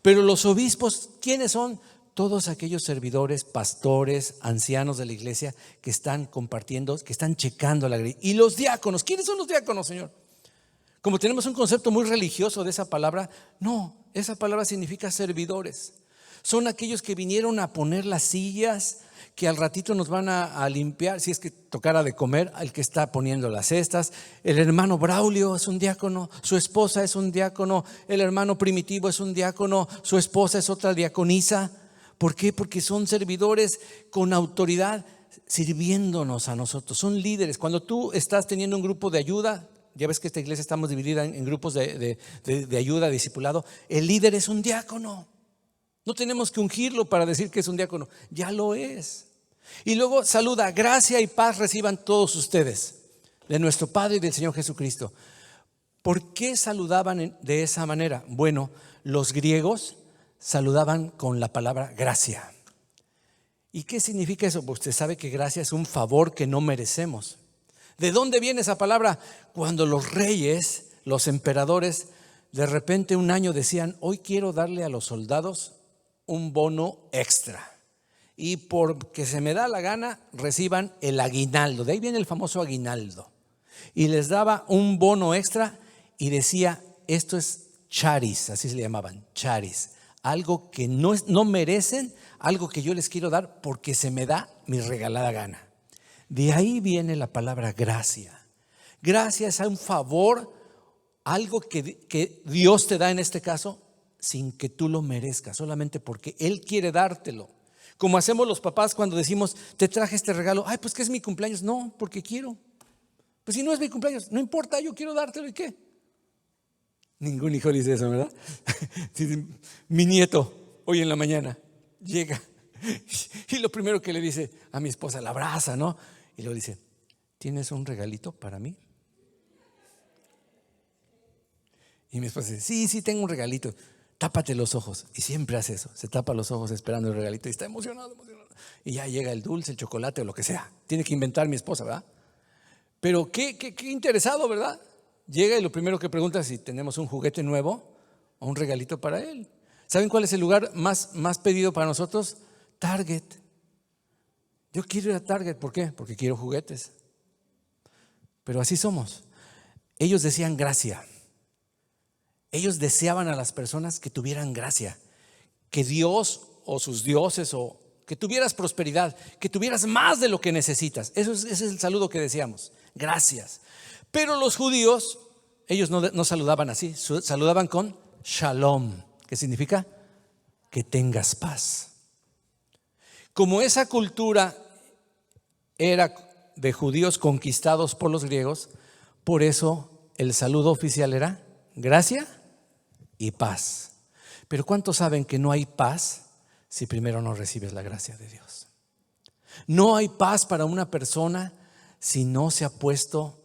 Pero los obispos, ¿quiénes son? Todos aquellos servidores, pastores, ancianos de la iglesia que están compartiendo, que están checando la iglesia. Y los diáconos, ¿quiénes son los diáconos, Señor? Como tenemos un concepto muy religioso de esa palabra, no, esa palabra significa servidores. Son aquellos que vinieron a poner las sillas, que al ratito nos van a limpiar, si es que tocara de comer, al que está poniendo las cestas. El hermano Braulio es un diácono, su esposa es un diácono, el hermano Primitivo es un diácono, su esposa es otra diaconisa. ¿Por qué? Porque son servidores con autoridad sirviéndonos a nosotros, son líderes. Cuando tú estás teniendo un grupo de ayuda, ya ves que esta iglesia estamos dividida en grupos de ayuda, discipulado, el líder es un diácono. No tenemos que ungirlo para decir que es un diácono, ya lo es. Y luego saluda, gracia y paz reciban todos ustedes de nuestro Padre y del Señor Jesucristo. ¿Por qué saludaban de esa manera? Bueno, los griegos saludaban con la palabra gracia. ¿Y qué significa eso? Pues usted sabe que gracia es un favor que no merecemos. ¿De dónde viene esa palabra? Cuando los reyes, los emperadores, de repente un año decían, hoy quiero darle a los soldados un bono extra, y porque se me da la gana reciban el aguinaldo. De ahí viene el famoso aguinaldo. Y les daba un bono extra y decía, esto es charis, así se le llamaban, charis, algo que no merecen, algo que yo les quiero dar porque se me da mi regalada gana. De ahí viene la palabra gracia. Gracia es un favor, algo que Dios te da en este caso sin que tú lo merezcas, solamente porque Él quiere dártelo. Como hacemos los papás cuando decimos, te traje este regalo. Ay, pues que es mi cumpleaños. No, porque quiero. Pues si no es mi cumpleaños, no importa, yo quiero dártelo. ¿Y qué? Ningún hijo dice eso, ¿verdad? Mi nieto hoy en la mañana llega y lo primero que le dice a mi esposa, la abraza, ¿no? Y luego dice, ¿tienes un regalito para mí? Y mi esposa dice, sí, tengo un regalito. Tápate los ojos. Y siempre hace eso, se tapa los ojos esperando el regalito y está emocionado. Y ya llega el dulce, el chocolate o lo que sea. Tiene que inventar mi esposa, ¿verdad? Pero qué interesado, ¿verdad? Llega y lo primero que pregunta es si tenemos un juguete nuevo o un regalito para él. ¿Saben cuál es el lugar más pedido para nosotros? Target. Yo quiero ir a Target, ¿por qué? Porque quiero juguetes. Pero así somos. Ellos decían gracia. Ellos deseaban a las personas que tuvieran gracia, que Dios o sus dioses, o que tuvieras prosperidad, que tuvieras más de lo que necesitas. Ese es el saludo que deseamos, gracias. Pero los judíos, ellos no saludaban así, saludaban con shalom, que significa que tengas paz. Como esa cultura era de judíos conquistados por los griegos, por eso el saludo oficial era gracia y paz. Pero ¿cuántos saben que no hay paz si primero no recibes la gracia de Dios? No hay paz para una persona si no se ha puesto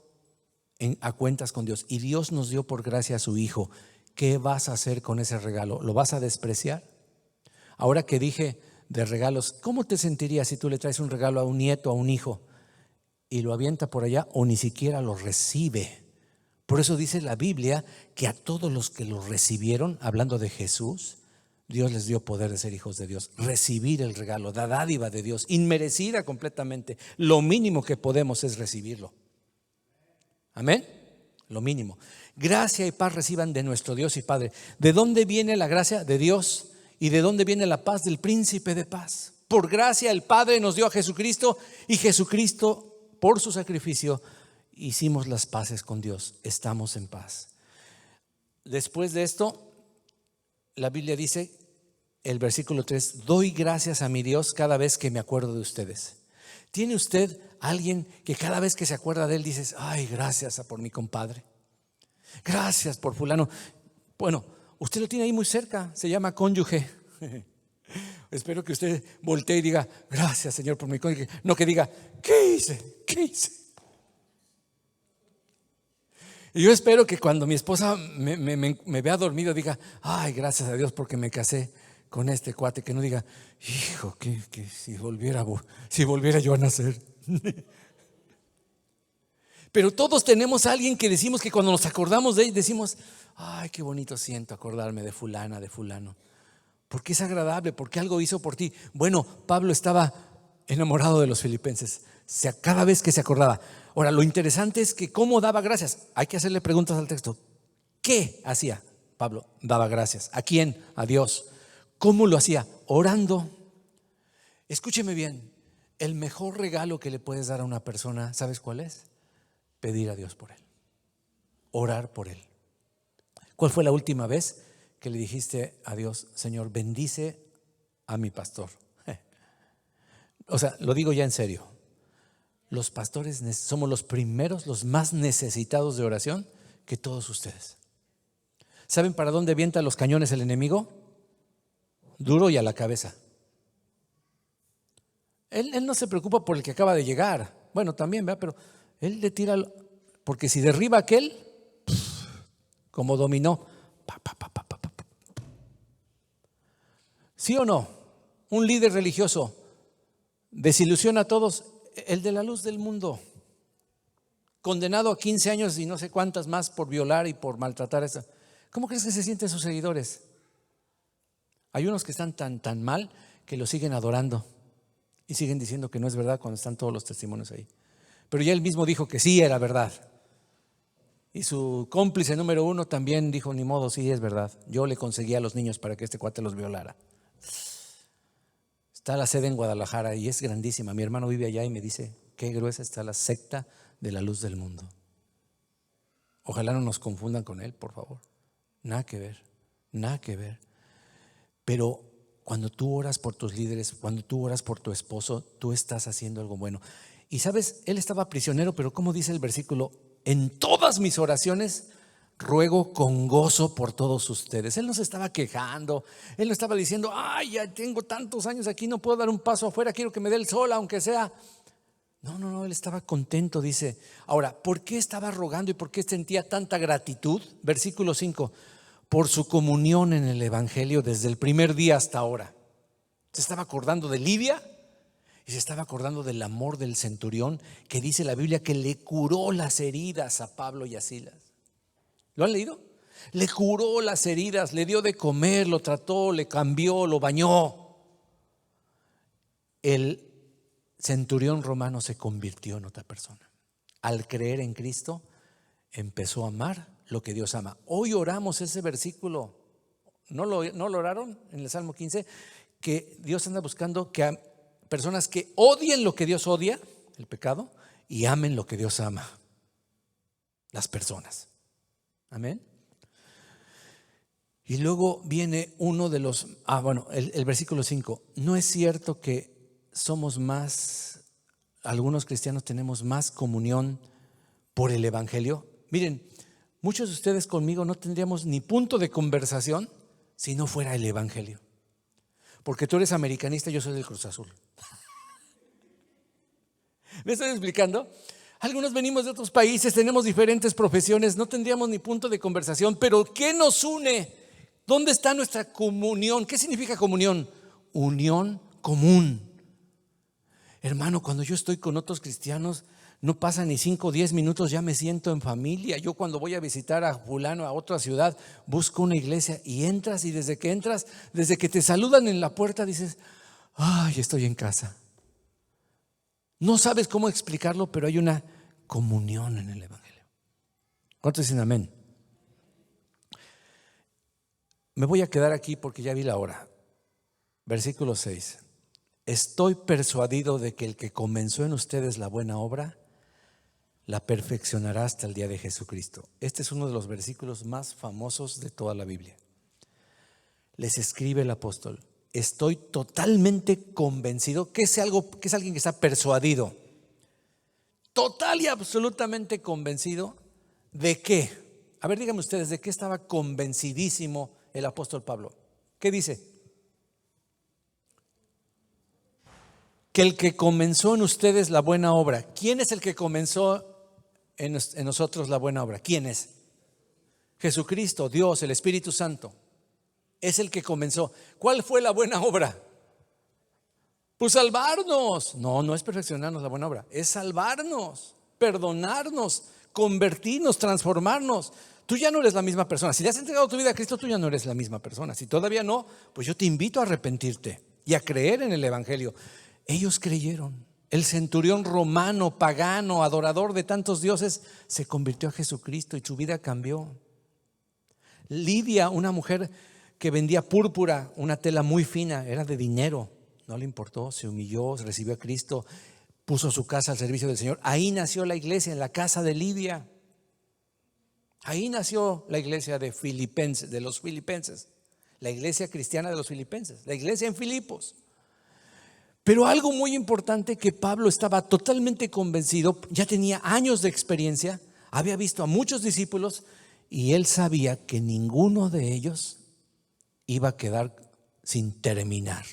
a cuentas con Dios. Y Dios nos dio por gracia a su Hijo. ¿Qué vas a hacer con ese regalo? ¿Lo vas a despreciar? Ahora que dije de regalos, ¿cómo te sentirías si tú le traes un regalo a un nieto, a un hijo, y lo avienta por allá o ni siquiera lo recibe? Por eso dice la Biblia que a todos los que lo recibieron, hablando de Jesús, Dios les dio poder de ser hijos de Dios. Recibir el regalo, la dádiva de Dios, inmerecida completamente. Lo mínimo que podemos es recibirlo. Amén. Lo mínimo. Gracia y paz reciban de nuestro Dios y Padre. ¿De dónde viene la gracia? De Dios. ¿Y de dónde viene la paz? Del príncipe de paz. Por gracia el Padre nos dio a Jesucristo, y Jesucristo, por su sacrificio, hicimos las paces con Dios, estamos en paz. Después de esto, la Biblia dice, el versículo 3, doy gracias a mi Dios cada vez que me acuerdo de ustedes. ¿Tiene usted alguien que cada vez que se acuerda de él dices, ay, gracias por mi compadre, gracias por fulano? Bueno, usted lo tiene ahí muy cerca, se llama cónyuge. Espero que usted voltee y diga, gracias Señor por mi cónyuge. No que diga, ¿qué hice? Y yo espero que cuando mi esposa me vea dormido diga, ay, gracias a Dios porque me casé con este cuate, que no diga, hijo, que si volviera yo a nacer. Pero todos tenemos a alguien que decimos que cuando nos acordamos de él, decimos, ay, qué bonito siento acordarme de fulana, de fulano. Porque es agradable, porque algo hizo por ti. Bueno, Pablo estaba enamorado de los filipenses, cada vez que se acordaba. Ahora, lo interesante es que cómo daba gracias. Hay que hacerle preguntas al texto. ¿Qué hacía Pablo? Daba gracias. ¿A quién? A Dios. ¿Cómo lo hacía? Orando. Escúcheme bien, el mejor regalo que le puedes dar a una persona, ¿sabes cuál es? Pedir a Dios por él, orar por él. ¿Cuál fue la última vez que le dijiste a Dios, Señor, bendice a mi pastor? O sea, lo digo ya en serio. Los pastores somos los primeros, los más necesitados de oración que todos ustedes. ¿Saben para dónde avienta los cañones el enemigo? Duro y a la cabeza. Él no se preocupa por el que acaba de llegar. Bueno, también, ¿verdad? Pero él le tira, porque si derriba aquel, como dominó. ¿Sí o no? Un líder religioso desilusiona a todos. El de la luz del mundo, condenado a 15 años y no sé cuántas más por violar y por maltratar a esa. ¿Cómo crees que se sienten sus seguidores? Hay unos que están tan mal que lo siguen adorando y siguen diciendo que no es verdad cuando están todos los testimonios ahí. Pero ya él mismo dijo que sí era verdad. Y su cómplice número 1 también dijo, ni modo, sí es verdad. Yo le conseguí a los niños para que este cuate los violara. Está la sede en Guadalajara y es grandísima. Mi hermano vive allá y me dice, qué gruesa está la secta de la luz del mundo. Ojalá no nos confundan con él, por favor. Nada que ver, nada que ver. Pero cuando tú oras por tus líderes, cuando tú oras por tu esposo, tú estás haciendo algo bueno. Y sabes, él estaba prisionero, pero ¿cómo dice el versículo? En todas mis oraciones ruego con gozo por todos ustedes. Él no se estaba quejando, él no estaba diciendo, ay, ya tengo tantos años aquí, no puedo dar un paso afuera, quiero que me dé el sol, aunque sea. No, él estaba contento, dice. Ahora, ¿por qué estaba rogando y por qué sentía tanta gratitud? Versículo 5, por su comunión en el Evangelio desde el primer día hasta ahora. Se estaba acordando de Lidia y se estaba acordando del amor del centurión, que dice la Biblia que le curó las heridas a Pablo y a Silas. ¿Lo han leído? Le curó las heridas, le dio de comer, lo trató, le cambió, lo bañó. El centurión romano se convirtió en otra persona. Al creer en Cristo, empezó a amar lo que Dios ama. Hoy oramos ese versículo. ¿No lo oraron en el Salmo 15? Que Dios anda buscando que a personas que odien lo que Dios odia, el pecado, y amen lo que Dios ama, las personas. Amén. Y luego viene uno de los, el versículo 5. No es cierto que somos más, algunos cristianos tenemos más comunión por el Evangelio. Miren, muchos de ustedes conmigo no tendríamos ni punto de conversación si no fuera el Evangelio. Porque tú eres americanista y yo soy del Cruz Azul. ¿Me estoy explicando? Algunos venimos de otros países, tenemos diferentes profesiones, no tendríamos ni punto de conversación, pero ¿qué nos une? ¿Dónde está nuestra comunión? ¿Qué significa comunión? Unión común. Hermano, cuando yo estoy con otros cristianos, no pasa ni 5 o 10 minutos, ya me siento en familia. Yo cuando voy a visitar a fulano a otra ciudad, busco una iglesia y entras, y desde que entras, desde que te saludan en la puerta, dices, ay, estoy en casa. No sabes cómo explicarlo, pero hay una comunión en el Evangelio. ¿Cuántos dicen amén? Me voy a quedar aquí porque ya vi la hora. Versículo 6. Estoy persuadido de que el que comenzó en ustedes la buena obra, la perfeccionará hasta el día de Jesucristo. Este es uno de los versículos más famosos de toda la Biblia. Les escribe el apóstol. Estoy totalmente convencido. ¿Qué es alguien que está persuadido? Total y absolutamente convencido de qué. A ver, díganme ustedes, ¿de qué estaba convencidísimo el apóstol Pablo? ¿Qué dice? Que el que comenzó en ustedes la buena obra. ¿Quién es el que comenzó en nosotros la buena obra? ¿Quién es? Jesucristo, Dios, el Espíritu Santo. es el que comenzó. ¿Cuál fue la buena obra? Pues salvarnos. No, no es perfeccionarnos la buena obra, es salvarnos, perdonarnos, convertirnos, transformarnos. Tú ya no eres la misma persona. Si le has entregado tu vida a Cristo, tú ya no eres la misma persona. Si todavía no, pues yo te invito a arrepentirte y a creer en el Evangelio. Ellos creyeron. El centurión romano, pagano, adorador de tantos dioses, se convirtió a Jesucristo y su vida cambió. Lidia, una mujer que vendía púrpura, una tela muy fina, era de dinero, no le importó, se humilló, recibió a Cristo, puso su casa al servicio del Señor. Ahí nació la iglesia, en la casa de Lidia. Ahí nació la iglesia de los filipenses, la iglesia cristiana de los filipenses, la iglesia en Filipos. Pero algo muy importante, que Pablo estaba totalmente convencido, ya tenía años de experiencia, había visto a muchos discípulos y él sabía que ninguno de ellos iba a quedar sin terminar.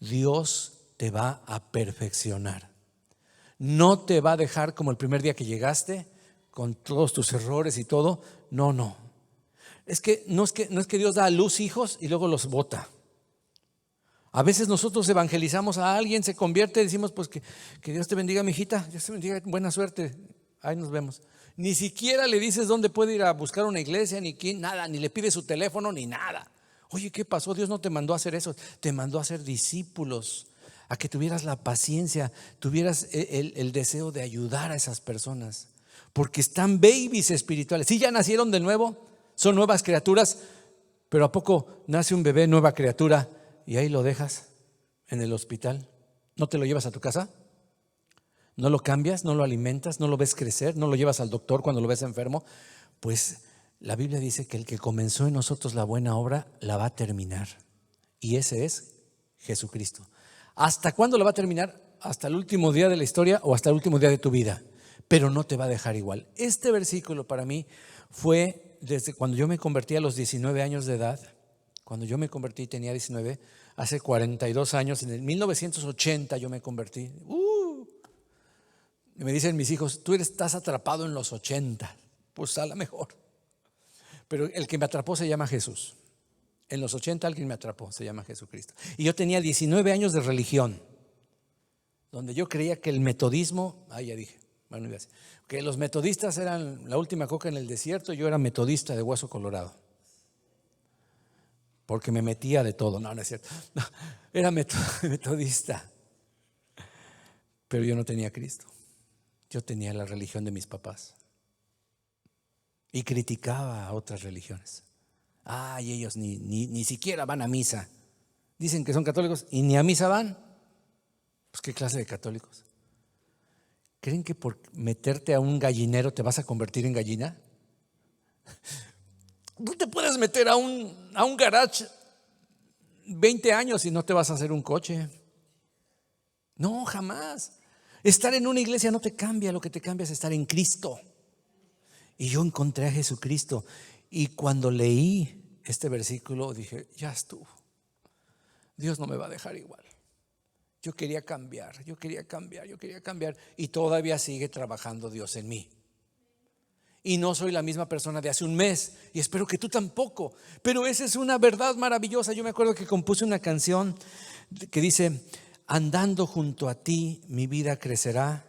Dios te va a perfeccionar. No te va a dejar como el primer día que llegaste, con todos tus errores y todo. No. No es que Dios da a luz hijos y luego los bota. A veces nosotros evangelizamos a alguien, se convierte y decimos, pues que Dios te bendiga, mi hijita, Dios te bendiga, buena suerte, ahí nos vemos. Ni siquiera le dices dónde puede ir a buscar una iglesia, ni quién, nada, ni le pides su teléfono, ni nada. Oye, ¿qué pasó? Dios no te mandó a hacer eso, te mandó a ser discípulos, a que tuvieras la paciencia, tuvieras el deseo de ayudar a esas personas, porque están babies espirituales. Sí, ya nacieron de nuevo, son nuevas criaturas, pero ¿a poco nace un bebé, nueva criatura, y ahí lo dejas en el hospital? ¿No te lo llevas a tu casa? ¿No lo cambias? ¿No lo alimentas? ¿No lo ves crecer? ¿No lo llevas al doctor cuando lo ves enfermo? Pues la Biblia dice que el que comenzó en nosotros la buena obra la va a terminar. Y ese es Jesucristo. ¿Hasta cuándo la va a terminar? Hasta el último día de la historia o hasta el último día de tu vida. Pero no te va a dejar igual. Este versículo para mí fue desde cuando yo me convertí a los 19 años de edad. Cuando yo me convertí, tenía 19, hace 42 años, en el 1980 yo me convertí. Y me dicen mis hijos, tú estás atrapado en los 80. Pues a lo mejor. Pero el que me atrapó se llama Jesús. En los 80 alguien me atrapó, se llama Jesucristo. Y yo tenía 19 años de religión, donde yo creía que el metodismo, ya dije, bueno, que los metodistas eran la última coca en el desierto. Yo era metodista de hueso colorado, porque me metía de todo. No es cierto. No, era metodista. Pero yo no tenía a Cristo. Yo tenía la religión de mis papás. Y criticaba a otras religiones. Y ellos ni siquiera van a misa. Dicen que son católicos y ni a misa van. Pues ¿qué clase de católicos? ¿Creen que por meterte a un gallinero te vas a convertir en gallina? Tú te puedes meter a un garage 20 años y no te vas a hacer un coche. No, jamás. Estar en una iglesia no te cambia, lo que te cambia es estar en Cristo. Y yo encontré a Jesucristo. Y cuando leí este versículo dije, ya estuvo. Dios no me va a dejar igual. Yo quería cambiar. Y todavía sigue trabajando Dios en mí. Y no soy la misma persona de hace un mes, y espero que tú tampoco. Pero esa es una verdad maravillosa. Yo me acuerdo que compuse una canción que dice: andando junto a ti mi vida crecerá,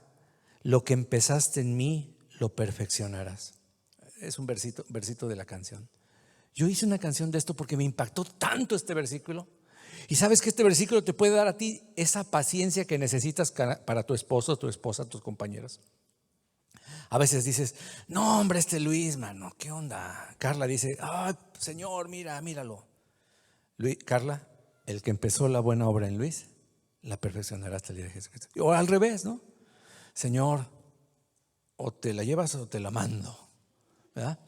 lo que empezaste en mí lo perfeccionarás. Es un versito de la canción. Yo hice una canción de esto porque me impactó tanto este versículo. Y sabes que este versículo te puede dar a ti esa paciencia que necesitas para tu esposo, tu esposa, tus compañeros. A veces dices, no hombre, Luis, mano, ¿qué onda? Carla dice, Señor, míralo. Carla, el que empezó la buena obra en Luis, la perfeccionará hasta el día de Jesucristo. O al revés, ¿no? Señor, o te la llevas o te la mando, ¿verdad?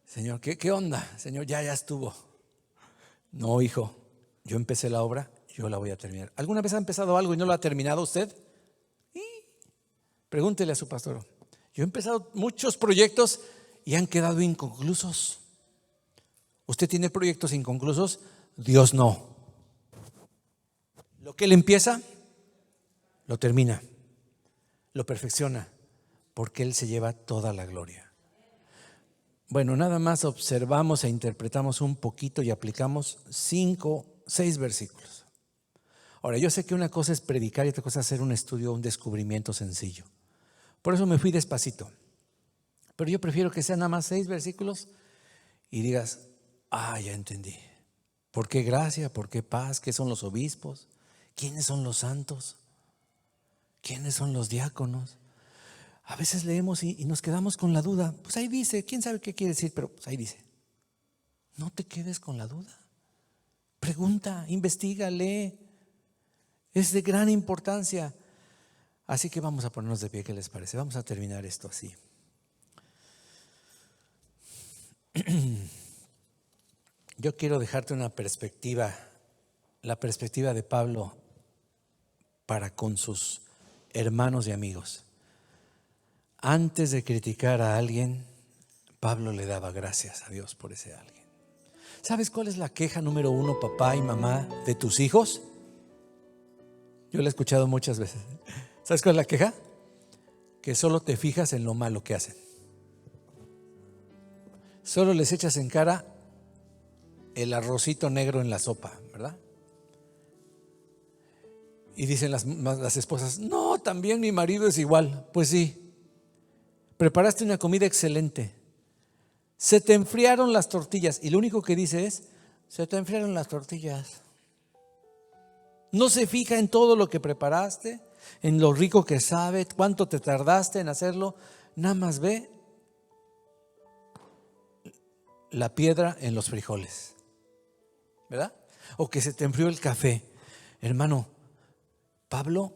Señor, ¿qué onda? Señor, ya estuvo. No, hijo, yo empecé la obra, yo la voy a terminar. ¿Alguna vez ha empezado algo y no lo ha terminado usted? Pregúntele a su pastor. Yo he empezado muchos proyectos y han quedado inconclusos. ¿Usted tiene proyectos inconclusos? Dios no. Lo que Él empieza, lo termina, lo perfecciona, porque Él se lleva toda la gloria. Bueno, nada más observamos e interpretamos un poquito y aplicamos 5, 6 versículos. Ahora, yo sé que una cosa es predicar y otra cosa es hacer un estudio, un descubrimiento sencillo. Por eso me fui despacito. Pero yo prefiero que sean nada más 6 versículos y digas, ya entendí. ¿Por qué gracia? ¿Por qué paz? ¿Qué son los obispos? ¿Quiénes son los santos? ¿Quiénes son los diáconos? A veces leemos y nos quedamos con la duda. Pues ahí dice, quién sabe qué quiere decir, pero pues ahí dice. No te quedes con la duda. Pregunta, investiga, lee. Es de gran importancia. Así que vamos a ponernos de pie, ¿qué les parece? Vamos a terminar esto así. Yo quiero dejarte una perspectiva, la perspectiva de Pablo para con sus hermanos y amigos. Antes de criticar a alguien, Pablo le daba gracias a Dios por ese alguien. ¿Sabes cuál es la queja número 1, papá y mamá, de tus hijos? Yo la he escuchado muchas veces. ¿Sabes cuál es la queja? Que solo te fijas en lo malo que hacen. Solo les echas en cara el arrocito negro en la sopa, ¿verdad? Y dicen las esposas, no, también mi marido es igual. Pues sí. Preparaste una comida excelente, se te enfriaron las tortillas y lo único que dice es, se te enfriaron las tortillas. No se fija en todo lo que preparaste, en lo rico que sabe, cuánto te tardaste en hacerlo, nada más ve la piedra en los frijoles, ¿verdad? O que se te enfrió el café. Hermano, Pablo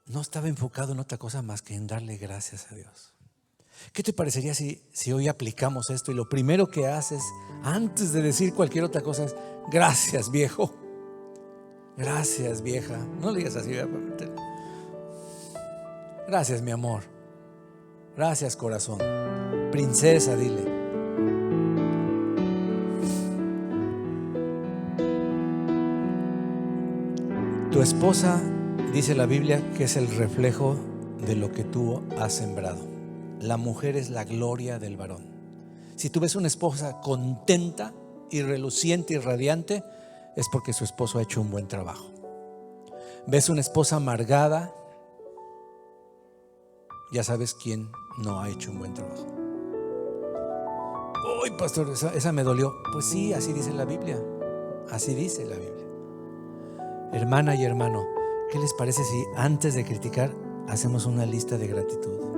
no estaba enfocado en otra cosa más que en darle gracias a Dios. ¿Qué te parecería si hoy aplicamos esto y lo primero que haces antes de decir cualquier otra cosa es gracias, viejo? Gracias, vieja. No le digas así. Gracias, mi amor. Gracias, corazón. Princesa, dile. Tu esposa, dice la Biblia, que es el reflejo de lo que tú has sembrado. La mujer es la gloria del varón. Si tú ves una esposa contenta y reluciente y radiante, es porque su esposo ha hecho un buen trabajo. Ves una esposa amargada, ya sabes quién no ha hecho un buen trabajo. Uy, pastor, esa me dolió. Pues sí, así dice la Biblia. Así dice la Biblia. Hermana y hermano, ¿qué les parece si antes de criticar hacemos una lista de gratitud?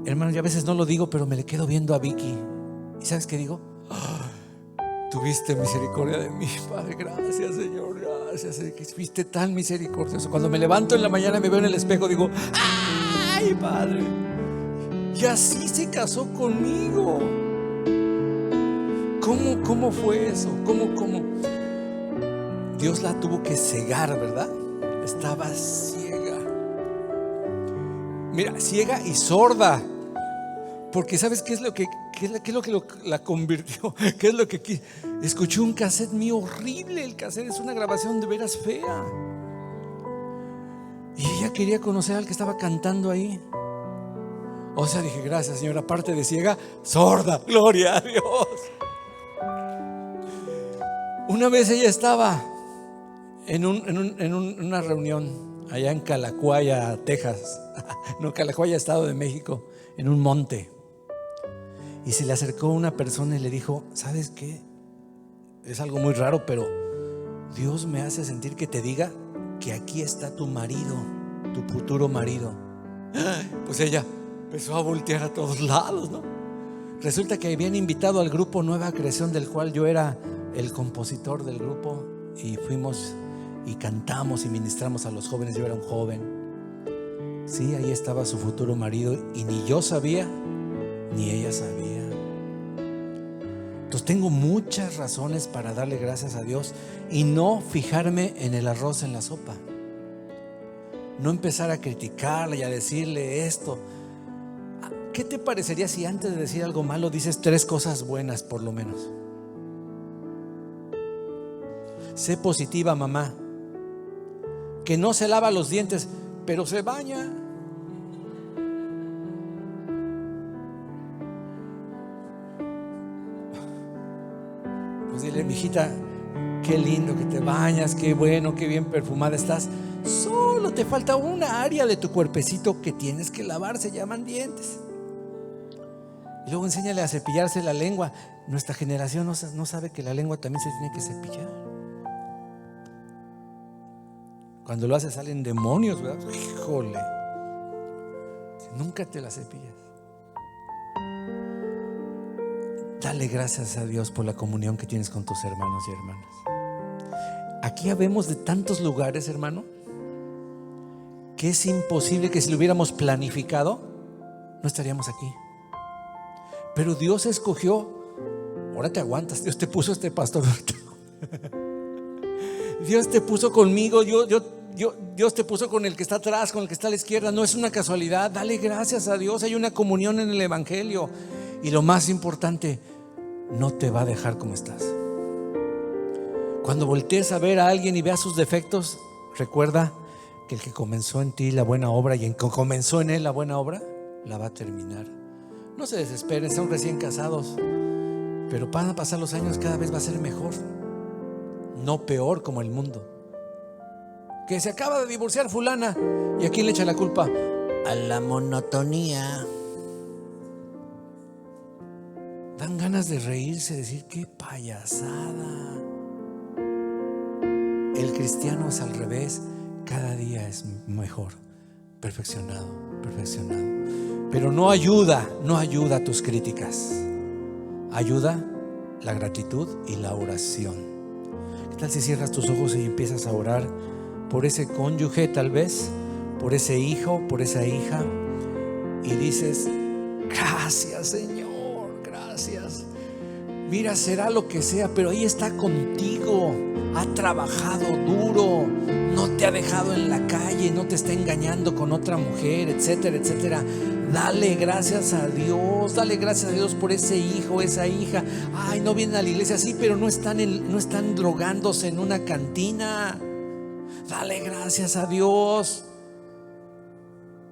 Hermano, yo a veces no lo digo, pero me le quedo viendo a Vicky. ¿Y sabes qué digo? Tuviste misericordia de mí, Padre. Gracias, Señor. Gracias, que fuiste tan misericordioso. Cuando me levanto en la mañana y me veo en el espejo, digo, ¡ay, Padre! Y así se casó conmigo. ¿Cómo fue eso? ¿Cómo? Dios la tuvo que cegar, ¿verdad? Estaba ciega. Mira, ciega y sorda. Porque ¿sabes qué es lo que la convirtió? ¿Qué es lo que escuchó? Un cassette mío horrible. El cassette es una grabación de veras fea. Y ella quería conocer al que estaba cantando ahí. O sea, dije, gracias, Señor. Aparte de ciega, sorda. Gloria a Dios. Una vez ella estaba en una reunión allá en Calacuaya, Texas. No, Calacuaya, Estado de México, en un monte. Y se le acercó una persona y le dijo, ¿sabes qué? Es algo muy raro, pero Dios me hace sentir que te diga que aquí está tu marido, tu futuro marido. Pues ella empezó a voltear a todos lados, ¿no? Resulta que habían invitado al grupo Nueva Creación, del cual yo era el compositor del grupo, y fuimos y cantamos y ministramos a los jóvenes. Yo era un joven. Sí, ahí estaba su futuro marido y ni yo sabía, ni ella sabía. Entonces tengo muchas razones para darle gracias a Dios y no fijarme en el arroz en la sopa. No empezar a criticarle y a decirle esto. ¿Qué te parecería si antes de decir algo malo dices 3 cosas buenas por lo menos? Sé positiva, mamá. Que no se lava los dientes, pero se baña. decirle: mijita, qué lindo que te bañas, qué bueno, qué bien perfumada estás. Solo te falta una área de tu cuerpecito que tienes que lavar, se llaman dientes. Y luego enséñale a cepillarse la lengua. Nuestra generación no sabe que la lengua también se tiene que cepillar. Cuando lo hace salen demonios, ¿verdad? Híjole, nunca te la cepillas. Dale gracias a Dios por la comunión que tienes con tus hermanos y hermanas. Aquí habemos de tantos lugares, hermano, que es imposible que si lo hubiéramos planificado no estaríamos aquí. Pero Dios escogió. Ahora te aguantas. Dios te puso este pastor. Dios te puso conmigo. Dios te puso con el que está atrás, con el que está a la izquierda. No es una casualidad. Dale gracias a Dios. Hay una comunión en el evangelio. Y lo más importante, no te va a dejar como estás. Cuando voltees a ver a alguien y veas sus defectos, recuerda que el que comenzó en ti la buena obra y el que comenzó en él la buena obra, la va a terminar. No se desesperen, son recién casados, pero van a pasar los años, cada vez va a ser mejor, no peor como el mundo. Que se acaba de divorciar fulana, ¿y a quién le echa la culpa? A la monotonía. Dan ganas de reírse, decir: qué payasada. El cristiano es al revés, cada día es mejor, perfeccionado. Pero no ayuda tus críticas. Ayuda la gratitud y la oración. ¿Qué tal si cierras tus ojos y empiezas a orar por ese cónyuge, tal vez, por ese hijo, por esa hija, y dices: gracias, Señor, gracias. Mira, será lo que sea, pero ahí está contigo. Ha trabajado duro, no te ha dejado en la calle, no te está engañando con otra mujer, etcétera, etcétera. Dale gracias a Dios, dale gracias a Dios por ese hijo, esa hija. Ay, no vienen a la iglesia, sí, pero no están drogándose en una cantina. Dale gracias a Dios.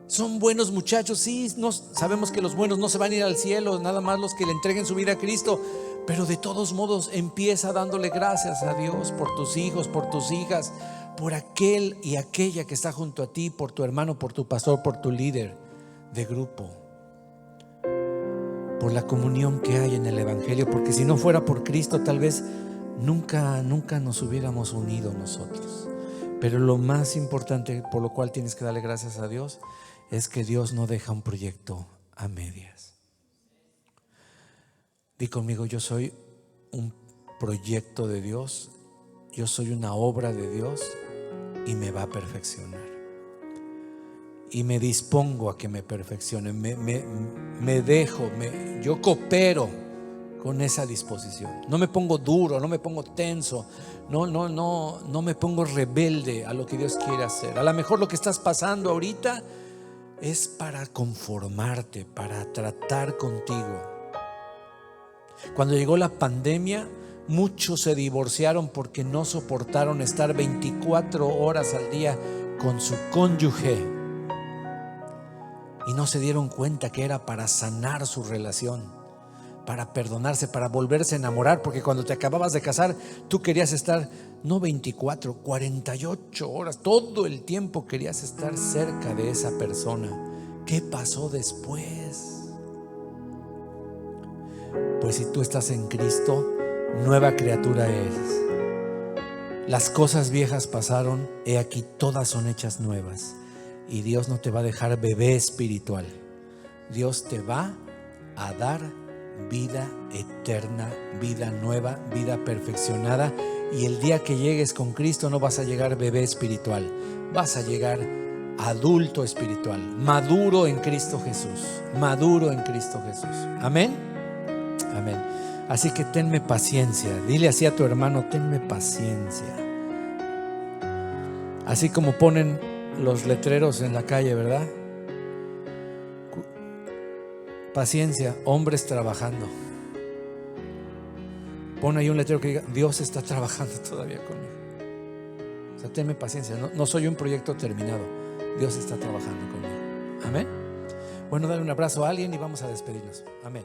Son buenos muchachos, sí, sabemos que los buenos no se van a ir al cielo, nada más los que le entreguen su vida a Cristo. Pero de todos modos, empieza dándole gracias a Dios por tus hijos, por tus hijas, por aquel y aquella que está junto a ti, por tu hermano, por tu pastor, por tu líder de grupo, por la comunión que hay en el evangelio. Porque si no fuera por Cristo, tal vez nunca nos hubiéramos unido nosotros. Pero lo más importante, por lo cual tienes que darle gracias a Dios, es que Dios no deja un proyecto a medias. Di conmigo: yo soy un proyecto de Dios, yo soy una obra de Dios, y me va a perfeccionar. Y me dispongo a que me perfeccione, yo coopero con esa disposición. No me pongo duro, no me pongo tenso, no me pongo rebelde a lo que Dios quiere hacer. A lo mejor lo que estás pasando ahorita es para conformarte, para tratar contigo. Cuando llegó la pandemia, muchos se divorciaron porque no soportaron estar 24 horas al día con su cónyuge y no se dieron cuenta que era para sanar su relación, para perdonarse, para volverse a enamorar. Porque cuando te acababas de casar, tú querías estar no 24, 48 horas, todo el tiempo querías estar cerca de esa persona. ¿Qué pasó después? Pues si tú estás en Cristo, nueva criatura eres. Las cosas viejas pasaron, he aquí todas son hechas nuevas. Y Dios no te va a dejar bebé espiritual. Dios te va a dar vida eterna, vida nueva, vida perfeccionada. Y el día que llegues con Cristo no vas a llegar bebé espiritual, vas a llegar adulto espiritual, maduro en Cristo Jesús, maduro en Cristo Jesús. Amén. Amén. Así que tenme paciencia. Dile así a tu hermano: tenme paciencia. Así como ponen los letreros en la calle, ¿verdad? Paciencia, hombres trabajando. Pon ahí un letrero que diga: Dios está trabajando todavía conmigo. O sea, tenme paciencia. No soy un proyecto terminado. Dios está trabajando conmigo. Amén. Bueno, dale un abrazo a alguien y vamos a despedirnos. Amén.